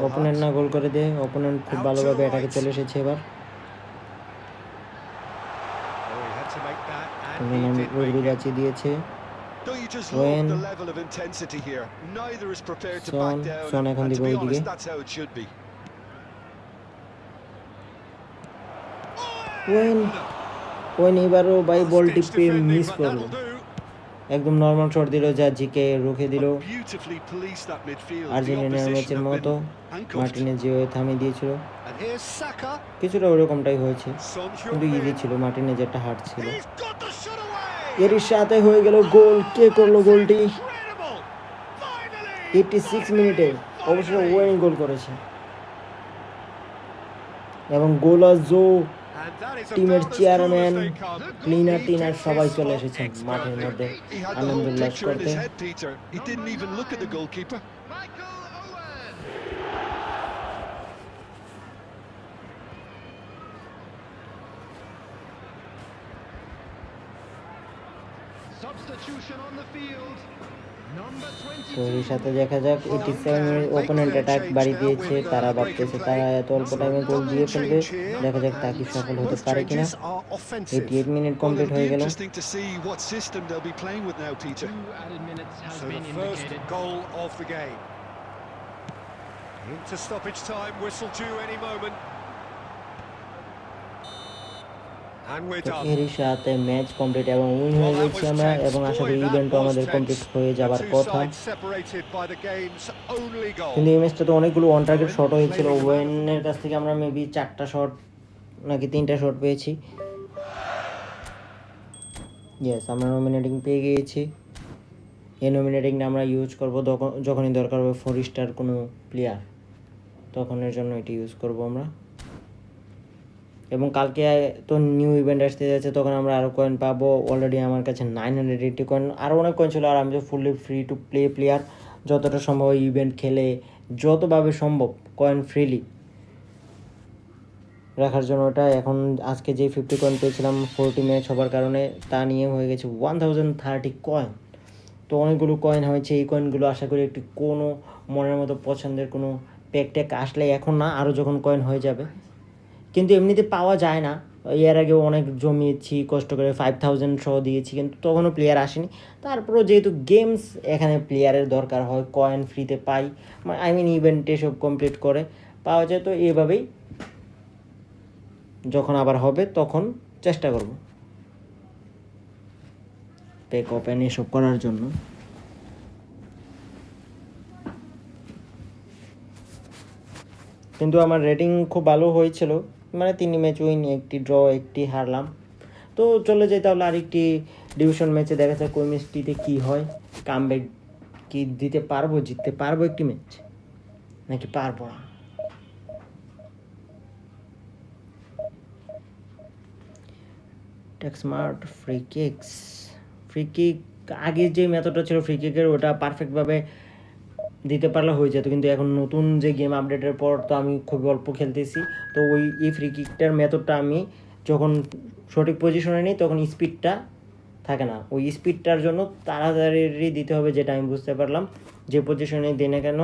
Opponent না গোল করে দে, অপোনেন্ট খুব ভালোভাবে এটাকে চলে এসেছে এবার। Oh, he had to make that, and তখন he আমি did রোদ্রু make it. বাঁচিয়ে দিয়েছে। Don't you just When- love the level of intensity here? Neither is prepared to Son- back down, Son এখন and to দিবে be ওইদিকে। honest, that's how it should be. Owen, Owen এবারও ভাই বলটি Stitch পেয়ে defending, miss but করলো, that'll do. একদম normal shot দিল যা জিকে রুখে দিল। But beautifully policed that midfield. The আর্জেন্টিনার opposition ম্যাচের have মতো been handcuffed. মার্টিনেজ যেভাবে থামিয়ে দিয়েছিল, And here's Saka. কিছুটা ওরকমটাই হয়েছে, Son কিন্তু ইজি Heung-min. ছিল, মার্টিনেজেরটা হার্ড ছিল। He's got the shot away. এর সাথে হয়ে গেল গোল। কে করলো গোলটি? Incredible. Finally. 86 মিনিটে অবশ্য ওয়েন গোল করেছে, এবং গোলার জো And that is টিমের about as chairman, cool as they come. Cleaner He টিনার takes সবাই his চলে spot এসেছেন expertly. মাঠের মধ্যে He had the Ananda whole উল্লাস picture in করতে। his head, Peter. He didn't even look at the goalkeeper. Michael Owen. Substitution on the field. Number তো এর 22. সাথে দেখা যাক 87 মিনিট ওপোনেন্ট অ্যাটাক বাড়ি দিয়েছে, তারা ভাবতেছে তারা এত অল্প টাইমে গোল দিয়ে ফেলবে, দেখা যাক তা কি সফল হতে পারে কিনা। 88 মিনিট কমপ্লিট হয়ে গেল। Interesting to see what system they'll be playing with now, Peter. 2 added minutes has So been the first indicated. goal of the game. Into stoppage time, whistle due any moment. And we're তো done. এরই সাথে match complete এবং win হয়ে গেছি আমরা, এবং আশা করি ইভেন্টও আমাদের কমপ্লিট হয়ে যাবার কথা। কিন্তু এই ম্যাচটা তো অনেকগুলো অন টার্গেট শট হয়েছিল, ওয়েনের কাছ থেকে আমরা মেবি 4টা শট নাকি 3টা শট পেয়েছি। ইয়েস, আমরা নমিনেটিং পেয়ে গিয়েছি। এই নমিনেটিংটা আমরা ইউজ করব যখনই দরকার হবে 4 স্টার কোনো প্লেয়ার, তখনের জন্য এটি ইউজ করব আমরা। এবং কালকে তো নিউ ইভেন্ট আসতে যাচ্ছে, তখন আমরা আরও কয়েন পাবো। অলরেডি আমার কাছে 980 কয়েন, আরও অনেক কয়েন ছিল। আর আমি তো fully free to play player, যতটা সম্ভব ইভেন্ট খেলে যতভাবে সম্ভব কয়েন ফ্রিলি রাখার জন্য ওটা। এখন আজকে যে 50 কয়েন পেয়েছিলাম 40 ম্যাচ হবার কারণে, তা নিয়ে হয়ে গেছে 1030 কয়েন। তো অনেকগুলো কয়েন হয়েছে। এই কয়েনগুলো আশা করি একটি কোনো মনের মতো পছন্দের কোনো প্যাক ট্যাক আসলে, এখন না, আরও যখন কয়েন হয়ে যাবে। কিন্তু এমনিতে পাওয়া যায় না। এর আগেও অনেক জমিয়েছি কষ্ট করে, 5000 সহ দিয়েছি, কিন্তু তখনও প্লেয়ার আসেনি। তারপরেও যেহেতু গেমস, এখানে প্লেয়ারের দরকার হয়, কয়েন ফ্রিতে পাই, ইভেন্টে সব কমপ্লিট করে পাওয়া যায়। তো এইভাবেই যখন আবার হবে তখন চেষ্টা করব প্যাক ওপেন এসব করার জন্য। কিন্তু আমার রেটিং খুব ভালো হয়েছিল, 3 ম্যাচ উইন, 1টি ড্র, 1টি হারলাম। তো চলে যাই তাহলে আরেকটি ডিভিশন ম্যাচে, দেখা যাক ওই ম্যাচটিতে কী হয়। কামব্যাক কি দিতে পারবো, জিততে পারবো একটি ম্যাচ নাকি পারবো না। স্মার্ট ফ্রি কিক, আগে যে মেথডটা ছিল ফ্রি কিকের, ওটা পারফেক্টভাবে দিতে পারলে হয়ে যেত। কিন্তু এখন নতুন যে গেম আপডেটের পর তো আমি খুবই অল্প খেলতেছি, তো এই ফ্রি কিকটার মেথডটা আমি যখন সঠিক পজিশনে নিই তখন স্পিডটা থাকে না। ওই স্পিডটার জন্য তাড়াতাড়ি দিতে হবে, যেটা আমি বুঝতে পারলাম। যে পজিশনে দিই না কেন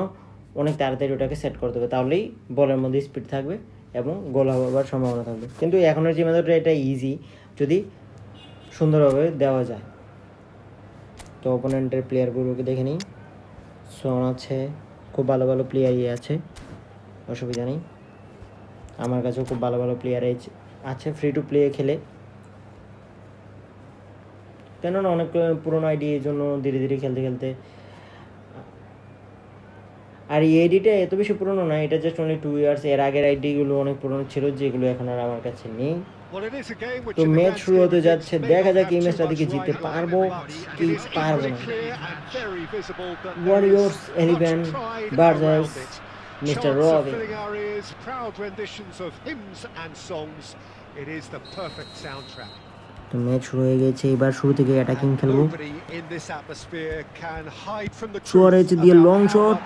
অনেক তাড়াতাড়ি ওটাকে সেট করতে হবে, তাহলেই বলের মধ্যে স্পিড থাকবে এবং গোল হওয়ার সম্ভাবনা থাকবে। কিন্তু এখনের যে মেথডটা, এটা ইজি যদি সুন্দরভাবে দেওয়া যায়। তো অপোনেন্টের প্লেয়ারগুলোকে দেখে নিই। সন আছে, খুব ভালো ভালো প্লেয়ারই আছে, অসুবিধা নেই। আমার কাছেও খুব ভালো ভালো প্লেয়ার আছে ফ্রি টু প্লে খেলে, কেননা অনেক পুরোনো আইডি, এই জন্য ধীরে ধীরে খেলতে। আর এই আইডিটা এত বেশি পুরোনো না, এটা জাস্ট অনলি 2 ইয়ার্স। এর আগের আইডিগুলো অনেক পুরোনো ছিল, যেগুলো এখন আর আমার কাছে নেই। তো ম্যাচ শুরু হতে যাচ্ছে, দেখা যাক এই ম্যাচটা দিকে জিততে পারবো কি পারবো না। Warriors 11 versus MrRawBean। তো ম্যাচ শুরু হয়ে গেছে, এবার শুরু থেকে অ্যাটাকিং খেলবো। সুয়ারেজ দিয়ে লং শট,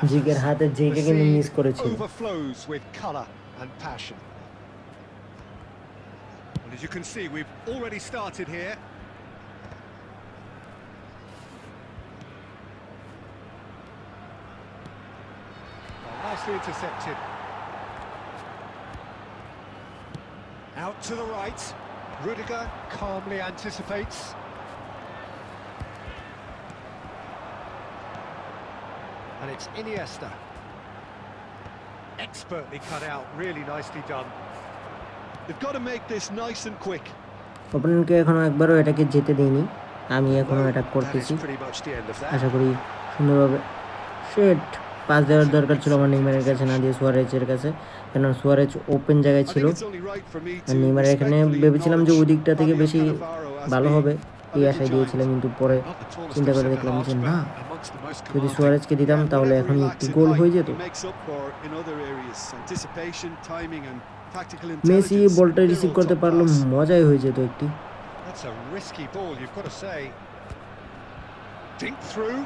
জিগের হাতে জিগে কিন্তু মিস করেছিল। As you can see, we've already started here. Nicely intercepted. Out to the right. Rudiger calmly anticipates. And it's Iniesta. Expertly cut out, really nicely done. They've got to make this nice and quick. অপোনেন্টকে এখনো একবারও এটাকে যেতে দেইনি, আমি এখনো attack করতেছি। আশা করি সুন্দরভাবে। শেট, পাস দেওয়ার দরকার ছিল আমার নেইমারের কাছে, না দিয়ে সুয়ারেজের কাছে, কেন সুয়ারেজ ওপেন জায়গায় ছিল। আর নেইমার এখানে ভেবেছিলাম যে ওই দিকটা থেকে বেশি ভালো হবে, এই আশায় দিয়েছিলাম। কিন্তু পরে চিন্তা করে দেখলাম যে না, যদি সুয়ারেজকে দিতাম তাহলে এখনই একটি গোল হয়ে যেত। মেসি বলটা রিসিভ করতে পারলো, মজাই হয়ে যেত একটি। That's a risky ball, you've got to say. Dink through.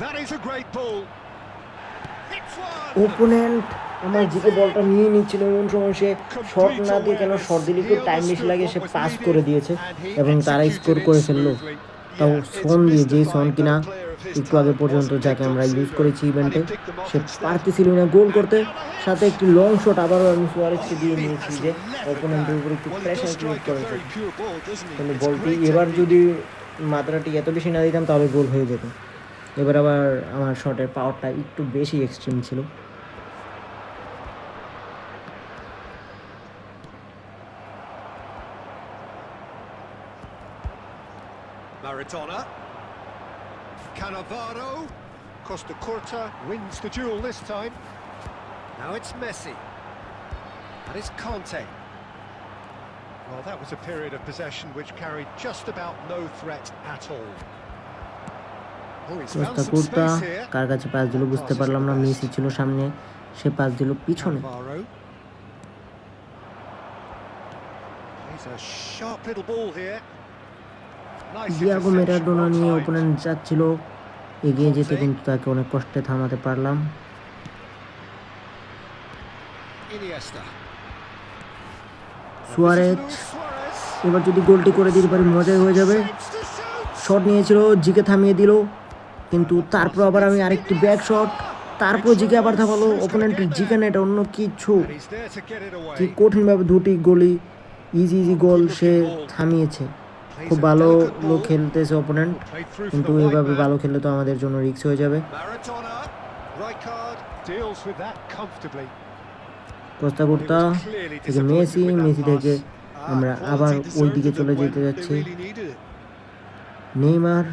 That is a great ball. Hits one. Opponent আমার জিকে বলটা নিয়ে নিচ্ছিল, এমন সময় সে শট না দিয়ে, কেন শট দিলে একটু টাইম বেশি লাগে, সে পাস করে দিয়েছে এবং তারা স্কোর করে ফেললো। তাও সন দিয়ে, যেই সন কিনা একটু আগে পর্যন্ত যাকে আমরা ইউজ করেছি ইভেন্টে, সে পারতেছিল না গোল করতে। সাথে একটি লং শট আবারও আমি সুয়ারেজকে দিয়ে নিয়েছি যে অপোনেন্টের উপর একটু প্রেশার ক্রিয়েট করেছে। কিন্তু বলটি এবার যদি মাত্রাটি এত বেশি না দিতাম তাহলে গোল হয়ে যেত। এবার আবার আমার শটের পাওয়ারটা একটু বেশি এক্সট্রিম ছিল। Maradona. Cannavaro. Costa Curta wins the duel this time. Now it's Messi. And it's Conte. Well, that was a period of possession which carried just about no threat at all. Oh, he's found Costa some kurta space here. কার কাছে pass দিল বুঝতে পারলাম না, Messi ছিল সামনে, সে pass দিল পিছনে। Cannavaro. He's a sharp little ball here. Nice Diego interception, Maradona well নিয়ে timed. ওপোনেন্ট যাচ্ছিল এগিয়ে যেতে, কিন্তু তাকে অনেক কষ্টে থামাতে পারলাম। Iniesta. Suarez Luis Suarez. এবার যদি গোলটি করে দিতে পারি মজাই হয়ে যাবে। Saves to shoot. শট নিয়েছিল, জিকে থামিয়ে দিল, কিন্তু তারপর আবার আমি আরেকটি ব্যাক শট, তারপর জিকে আবার থামালো। ওপোনেন্টের জিকে না, এটা অন্য কিছু। And he's there to get it কি away. কঠিনভাবে দুটি গোলই ইজি গোল সে থামিয়েছে। খুব ভালো লোক খেলতেছে ওপোনেন্ট, Played through for কিন্তু the white এইভাবে man. ভালো খেললে তো আমাদের জন্য রিস্ক হয়ে যাবে। Maradona. Right card. Deals with that comfortably. Costa kurta থেকে মেসি, মেসি থেকে আমরা আবার ওই দিকে চলে যেতে যাচ্ছি। Neymar,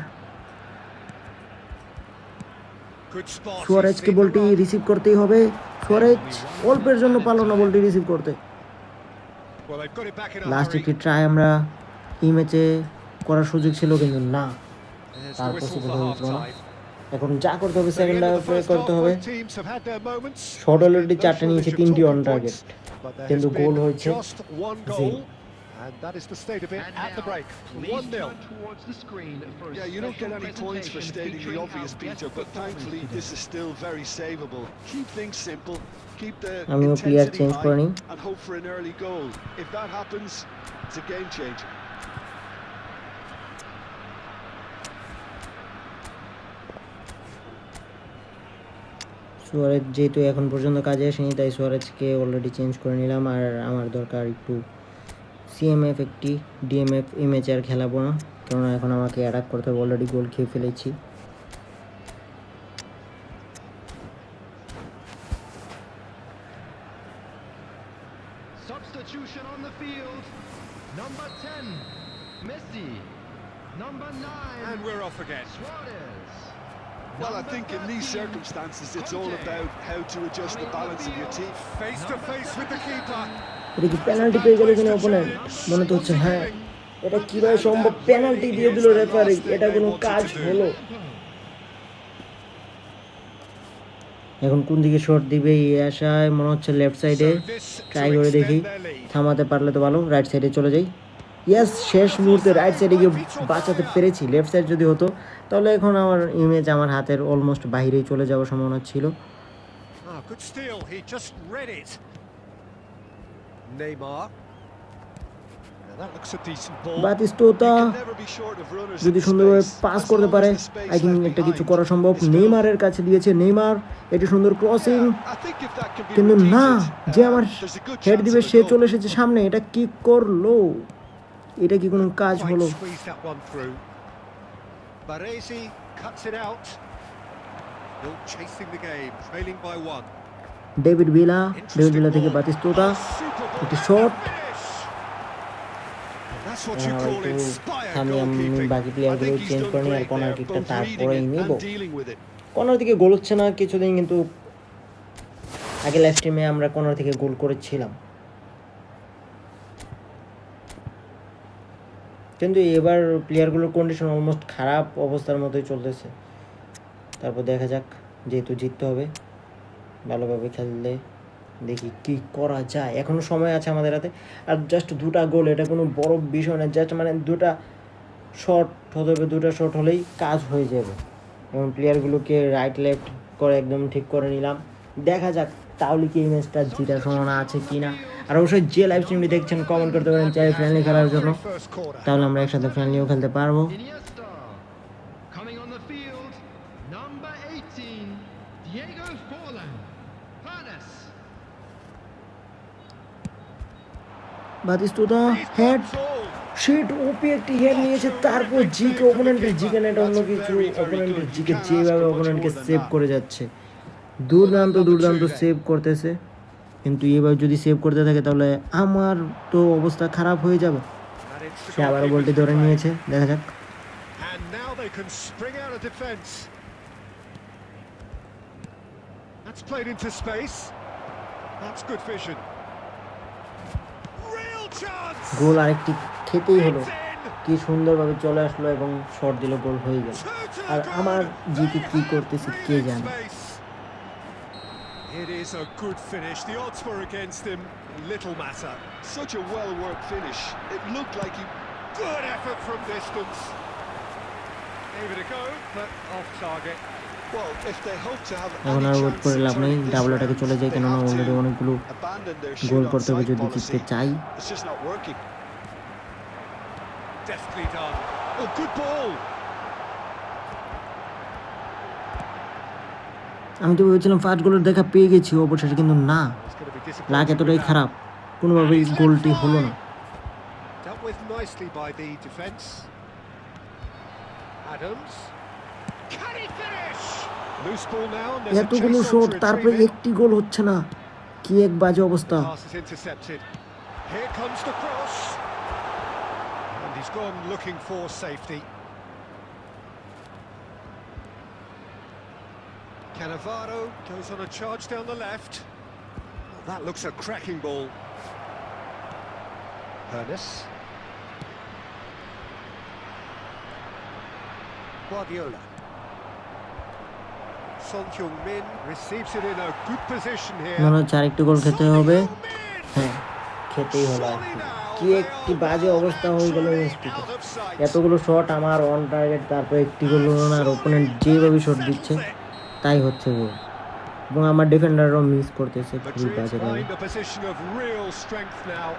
Good spot. সুয়ারেজকে বলটি রিসিভ করতেই হবে। সুয়ারেজ অল্পের জন্য পারলো না বলটি রিসিভ করতে। Well, they've got it back in a last hurry. একটি ট্রাই আমরা এই ম্যাচে করার সুযোগ ছিল, কিন্তু না, There's তার the whistle পসিবল for হয়েছিল না। half-time. এখন যা করতে হবে At the second end of হাফে the first করতে half, হবে। both teams have had their moments. Shot already 4টা নিয়েছে, 3টি on Talking target, points, but there কিন্তু has গোল been হয়েছে just one 0। goal, and that is the state of it And at the now, break. please 1-0. turn towards the screen for a Yeah, you don't get special any points for presentation stating the featuring obvious, our Peter, best but thankfully this is still very savable. Keep things simple, keep the আমিও player intensity change করে high, নিই। and hope for an early goal. If that happens, it's a game changer. Suarez যেহেতু এখন পর্যন্ত কাজে আসেনি, তাই সুয়ারেজকে অলরেডি চেঞ্জ করে নিলাম। আর আমার দরকার একটু সিএমএফ, একটি ডিএমএফ। এই ম্যাচে আর খেলাবো না, কারণ এখন আমাকে অ্যাটাক করতে হবে, অলরেডি গোল খেয়ে ফেলেছি। substitution on the field. Number 10, Messi. Number 9, And we're off again. Suarez. Well, I Number think in these 13, circumstances, it's all Conte. about how to adjust the balance of your team. Face to face with the keeper. এটা কি penalty পেয়ে গেল কিনা opponent? মনে তো হচ্ছে হ্যাঁ। এটা কিভাবে সম্ভব? পেনাল্টি দিয়ে দিল রেফারি, এটা কোনো কাজ হলো? এখন কোন দিকে শট দিবে এই আশায়, মনে হচ্ছে লেফট সাইডে। So this ট্রাই to করে দেখি, extend their lead. থামাতে পারলে তো ভালো। রাইট সাইডে চলে যাই। ইয়েস, শেষ মুহূর্তে রাইট সাইডে গিয়ে বাঁচাতে পেরেছি। লেফট সাইড যদি হতো তাহলে এখন আমার ইমেজ আমার হাতের অলমোস্ট বাইরেই চলে যাওয়ার সম্ভাবনা ছিল। Ah, good steal. He just read it. Neymar. Now that looks a decent ball. বাতিস্তুতা You can never be short of runners যদি in সুন্দরভাবে space, পাস as করতে long পারে, as the space I think left একটা কিছু behind করা সম্ভব। is filled. নেইমারের কাছে দিয়েছে, নেইমার এটি সুন্দর crossing, Yeah, I think if that can be কিন্তু না, repeated, যে আমার there's a good head chance দিবে of a সে goal. চলে এসেছে সামনে। এটা কি করলো? এটা কি কোনো কাজ Quite হলো? squeezed that one through. Baresi cuts it out. Still chasing the game, trailing by 1. David villa থেকে বাতিস্তুতা, Oh, super ball. একটি shot. Finish. And that's what you একটু call inspired থামিয়ে আমি goalkeeping. বাকি I প্লেয়ারগুলো think he's change done করে নিই, আর great corner there, কিকটা both তারপরেই reading it নিব। and dealing with it. Corner থেকে গোল হচ্ছে না কিছুদিন, কিন্তু আগে লাইভ স্ট্রিমে আমরা কর্নার থেকে গোল করেছিলাম, কিন্তু এবার প্লেয়ারগুলোর কন্ডিশন অলমোস্ট খারাপ অবস্থার মতোই চলতেছে। তারপর দেখা যাক, যেহেতু জিততে হবে, ভালোভাবে খেললে দেখি কি করা যায়। এখনো সময় আছে আমাদের হাতে। আর জাস্ট 2টা গোল, এটা কোনো বড় বিষয় না। জাস্ট মানে 2টা শট হতে হবে, 2টা শট হলেই কাজ হয়ে যাবে। এবং প্লেয়ারগুলোকে রাইট লেফট করে একদম ঠিক করে নিলাম। দেখা যাক তাহলে কি এই ম্যাচটা জেতার সম্ভাবনা আছে কিনা। আর অবশ্যই যে লাইভ স্ট্রিমটি দেখছেন কমেন্ট করতে পারেন চাই ফ্রেন্ডলি খেলার জন্য, First corner. তাহলে আমরা একসাথে ফ্রেন্ডলিও খেলতে পারবো। Iniesta. Coming on the field, number 18, Diego Forlan. Panas. Batistuta He's head got all. শিট ওপি একটি হেড নিয়েছে, তারপর জিকে অপোনেন্টের জিকে নেট অন্য কিছু, অপোনেন্টের জিকে যেভাবে অপোনেন্টকে সেভ করে যাচ্ছে, দুর্দান্ত সেভ করতেছে। কিন্তু এবার যদি সেভ করতে থাকে তাহলে আমার তো অবস্থা খারাপ হয়ে যাবে। And it's the সে আবারও goalkeeper's বলটি ধরে defend. নিয়েছে, দেখা যাক। And now they can spring out of defence. That's played into space. That's good vision. Real chance. গোল আরেকটি খেতেই হলো, It's in. কি সুন্দরভাবে চলে আসলো এবং শট দিল, গোল হয়ে গেল। Two to আর the আমার goal. জিকে কি They করতেছে have কে breathing জানে। space. It is a good finish. The odds were against him. Little matter. Such a well-worked finish. It looked like he... Good effort from distance. Gave it a go, but off target. Well, if they hope to have এখন any আর wait chance করে of লাভ নেই, turning this double অ্যাটাকে round, চলে যায়, they কেননা have already to অনেকগুলো abandon their goal shoot করতে হবে on যদি side জিততে policy. চাই। It's just not working. Deftly done. Oh, good ball. আমি তো ভেবেছিলাম ফার্স্ট গোলের দেখা পেয়ে গেছি অবশেষে, কিন্তু না, It's going to be লাগ disappointing এতটাই with that. খারাপ, কোনোভাবেই গোলটি হলো না। Dealt with nicely by the defence. Adams. Can he finish? Loose ball now. And there's a এতগুলো chase on শট to তারপরে retrieve it. একটি গোল হচ্ছে না, কি এক বাজে অবস্থা। Pass is intercepted. Here comes the cross. And he's gone looking for safety. Cannavaro goes on a charge down the left. Well, that looks a cracking ball. Ernest. Guardiola. Son Heung-min receives it in a good position here. মনে হচ্ছে আরেকটি গোল খেতে হবে। Son Heung-min! হ্যাঁ, খেতেই হলো আর কি। কি একটি বাজে অবস্থা হয়ে গেল ম্যাচটিতে, Out of sight. এতগুলো শট আমার অন টার্গেট, তারপর একটি গোল হলো না, আর ওপোনেন্ট যেভাবে শট দিচ্ছে তাই হচ্ছে গোল, এবং আমার ডিফেন্ডারও মিস করতেছে খুবই Madrid বাজে ভাবে। find a position of real strength now.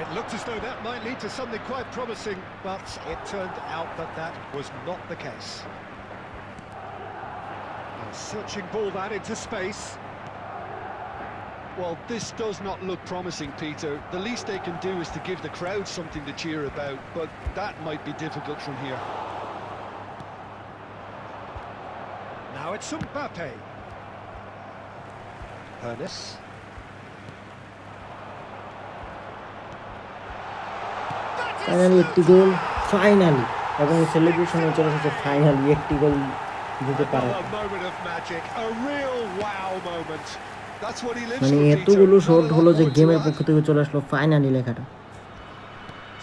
It looked as though that might lead to something quite promising, but it turned out that that was not the case. A searching ball that into space. Well, this does not look promising, Peter. The least they can do is to give the crowd something to cheer about, but that might be difficult from here. Now it's Mbappe. Ernest. Finally একটি গোল, finally, এবং সেলিব্রেশনে চলে এসেছে finally একটি গোল দিতে পারে। Another moment of magic, a real wow moment. That's what he lives মানে for, Peter. এতগুলো Not a shot lot হলো যে more to গেমের add. পক্ষ থেকে চলে আসলো ফাইনালি লেখাটা।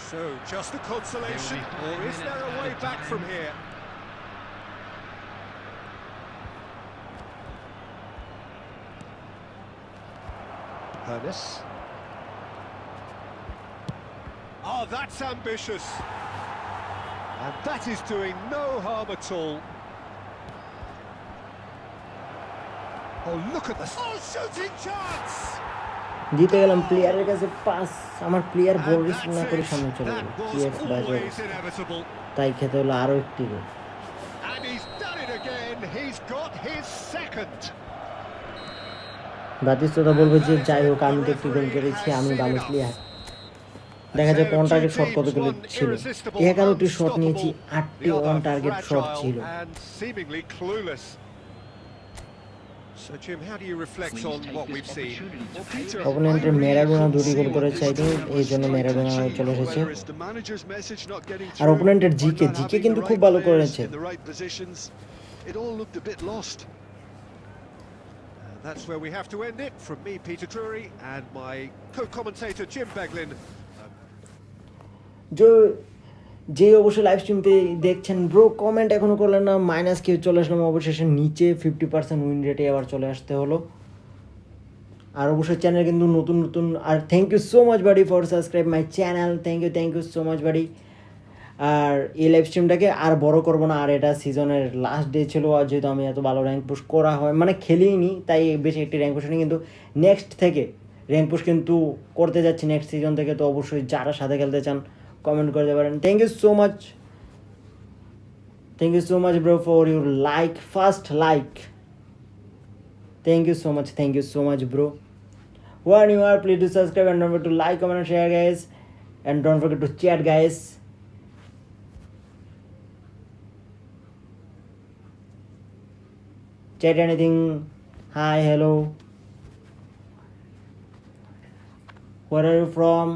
So, just a consolation, or is there a way back from here? Ernest. Oh, that's ambitious. And that is doing no harm at all. Oh, look at this. Oh, shooting chance! দিতে গেলাম প্লেয়ারের কাছে pass, আমার player ball And receive না that's করে it. সামনে চলে গেল, That কি was এক বাজে always অবস্থা। inevitable. তাই খেতে হলো আরো একটি গোল। And he's done it again. He's got his second. বাতিস্ততা বলবে যে যাই হোক আমি তো একটি গোল করেছি, আমি বানিস প্লেয়ার। দেখা যায় অন টার্গেট শট কতগুলো ছিল, 11টি শট নিয়েছি, 8টি অন টার্গেট শট ছিল। And seemingly clueless. So Jim, how do you reflect on what we've seen? Well, Peter, অপোনেন্টের I really Maradona couldn't দুটি see গোল what করেছে, this আই থিঙ্ক team এই was জন্য going to Maradona achieve. চলে এসেছে। Whether it's the manager's message not getting আর through, অপোনেন্টের or GK not GK having কিন্তু the খুব right ভালো players করেছে। in the right positions, it all looked a bit lost. That's where we have to end it. From me, Peter Drury, and my co-commentator Jim Beglin. যে অবশ্যই live স্ট্রিমতে দেখছেন bro, comment এখনো করলেন না, minus কেউ চলে আসলাম অবশেষে নিচে, 50% উইন রেটে আবার চলে আসতে হলো। আর অবশ্যই চ্যানেল কিন্তু নতুন, আর thank you so much buddy for subscribe my channel, thank you so much buddy. আর এই লাইভ স্ট্রিমটাকে আর বড় করবো না, আর এটা সিজনের লাস্ট ডে ছিল, আর যেহেতু আমি এত ভালো র্যাঙ্ক পুশ করা হয় মানে খেলিনি তাই বেশি একটি র্যাঙ্ক পুশ নেই, কিন্তু নেক্সট থেকে র্যাঙ্ক পুশ কিন্তু করতে যাচ্ছি নেক্সট সিজন থেকে। তো অবশ্যই যারা সাথে খেলতে চান কমেন্ট করতে পারেন। Thank you so much bro for your like, first like. Thank you so much bro. When you are, please do subscribe and don't forget to like, comment and share guys, and don't forget to chat guys. Chat anything. Hi, hello. Where are you from?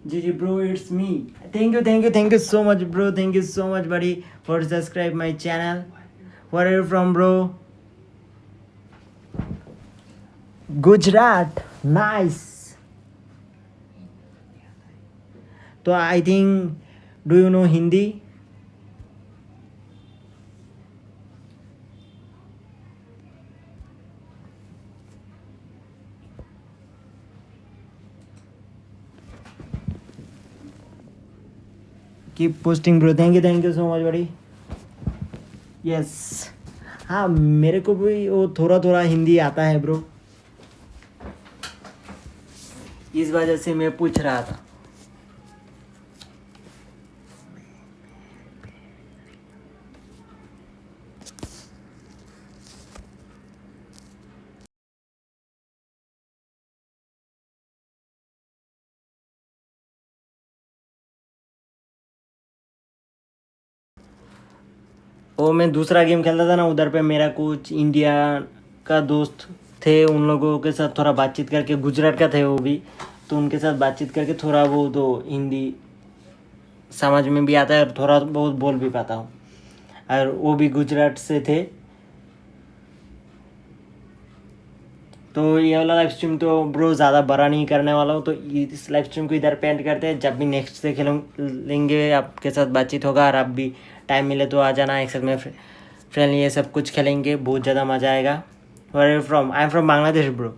GG bro, it's me. Thank you so much bro. Thank you so much buddy for subscribe my channel. Where are you from bro? Gujarat. Nice. So I think, do you know Hindi? Keep posting bro. Thank you so much buddy. Yes. हाँ मेरे को भी वो थोड़ा थोड़ा हिंदी आता है bro, इस वजह से मैं पूछ रहा था। वो मैं दूसरा गेम खेलता था ना, उधर पे मेरा कुछ इंडिया का दोस्त थे, उन लोगों के साथ थोड़ा बातचीत करके, गुजरात का थे वो भी, तो उनके साथ बातचीत करके थोड़ा वो तो हिंदी समझ में भी आता है और थोड़ा बहुत बोल भी पाता हूँ, और वो भी गुजरात से थे। तो ये वाला लाइव स्ट्रीम तो ब्रो ज़्यादा बड़ा नहीं करने वाला हूँ, तो इस लाइव स्ट्रीम को इधर पे एंड करते हैं। जब भी नेक्स्ट से खेलेंगे आपके साथ बातचीत होगा, और आप भी टाइम मिले तो आ जाना, एक साथ में फ्रेंडली ये सब कुछ खेलेंगे, बहुत ज़्यादा मज़ा आएगा। Where are you from? I am from Bangladesh bro.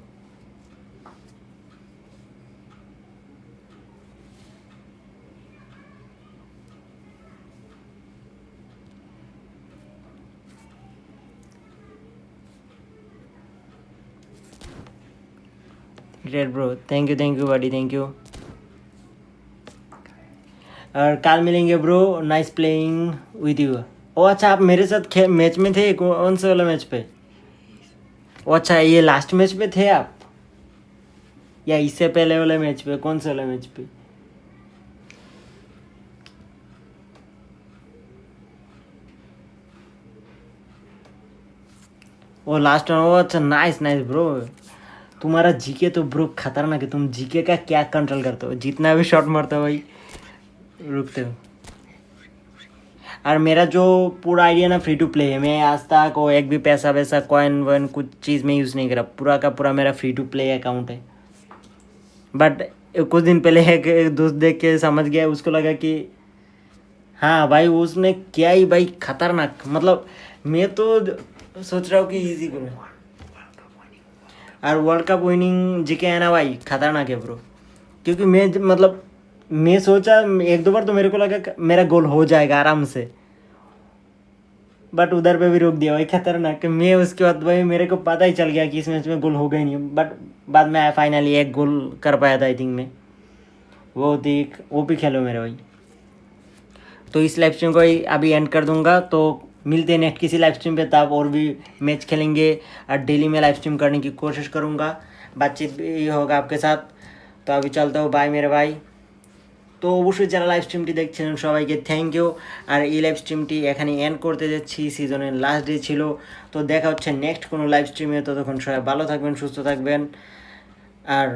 Great bro, thank you buddy, thank you. और कल मिलेंगे bro, nice playing with you. ओ अच्छा, आप मेरे साथ मैच में थे, कौन से वाला मैच पे? ओ अच्छा, ये लास्ट मैच पे थे आप, या इससे पहले वाले मैच पे? कौन से वाले मैच पे? वो लास्ट वन। ओ अच्छा, नाइस ब्रो। तुम्हारा जीके तो ब्रो खतरनाक है, तुम जीके का क्या कंट्रोल करते हो, जितना भी शॉट मारते हो भाई रुकते हो। और मेरा जो पूरा आइडिया ना फ्री टू प्ले है, मैं आज तक वो एक भी पैसा वैसा कॉइन वॉइन कुछ चीज़ में यूज़ नहीं करा, पूरा का पूरा मेरा फ्री टू प्ले अकाउंट है। बट कुछ दिन पहले एक दोस्त देख के समझ गया, उसको लगा कि हाँ भाई उसने क्या ही भाई खतरनाक, मतलब मैं तो सोच रहा हूँ कि ईजी करूँ। और वर्ल्ड कप विनिंग जीके है ना भाई, खतरनाक है ब्रो, क्योंकि मैं सोचा एक दो बार तो मेरे को लगा मेरा गोल हो जाएगा आराम से, बट उधर पे भी रोक दिया भाई, खतरनाक। मैं उसके बाद भाई मेरे को पता ही चल गया कि इस मैच में गोल होगा ही नहीं, बट बाद में फाइनली एक गोल कर पाया था आई थिंक मैं, वो थी वो भी खेलो मेरे भाई। तो इस लाइव स्ट्रीम को अभी एंड कर दूंगा, तो मिलते हैं नेक्स्ट किसी लाइव स्ट्रीम पे, तब और भी मैच खेलेंगे और डेली में लाइव स्ट्रीम करने की कोशिश करूँगा, बातचीत भी होगा आपके साथ। तो अभी चलता हूँ, बाय मेरे भाई। তো অবশ্যই যারা লাইভ স্ট্রিমটি দেখছিলেন সবাইকে থ্যাংক ইউ। আর এই লাইভ স্ট্রিমটি এখানে এন্ড করতে যাচ্ছি, সিজনের লাস্ট ডে ছিল। তো দেখা হচ্ছে নেক্সট কোনো লাইভ স্ট্রিমে, ততক্ষণ সবাই ভালো থাকবেন, সুস্থ থাকবেন। আর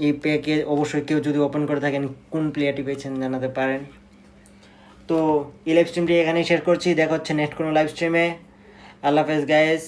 এই পেকে অবশ্যই কেউ যদি ওপেন করে থাকেন কোন প্লেয়ারটি পেয়েছেন জানাতে পারেন। তো এই লাইভ স্ট্রিমটি এখানেই শেয়ার করছি, দেখা হচ্ছে নেক্সট কোনো লাইভ স্ট্রিমে। আল্লাহ হাফেজ গাইস।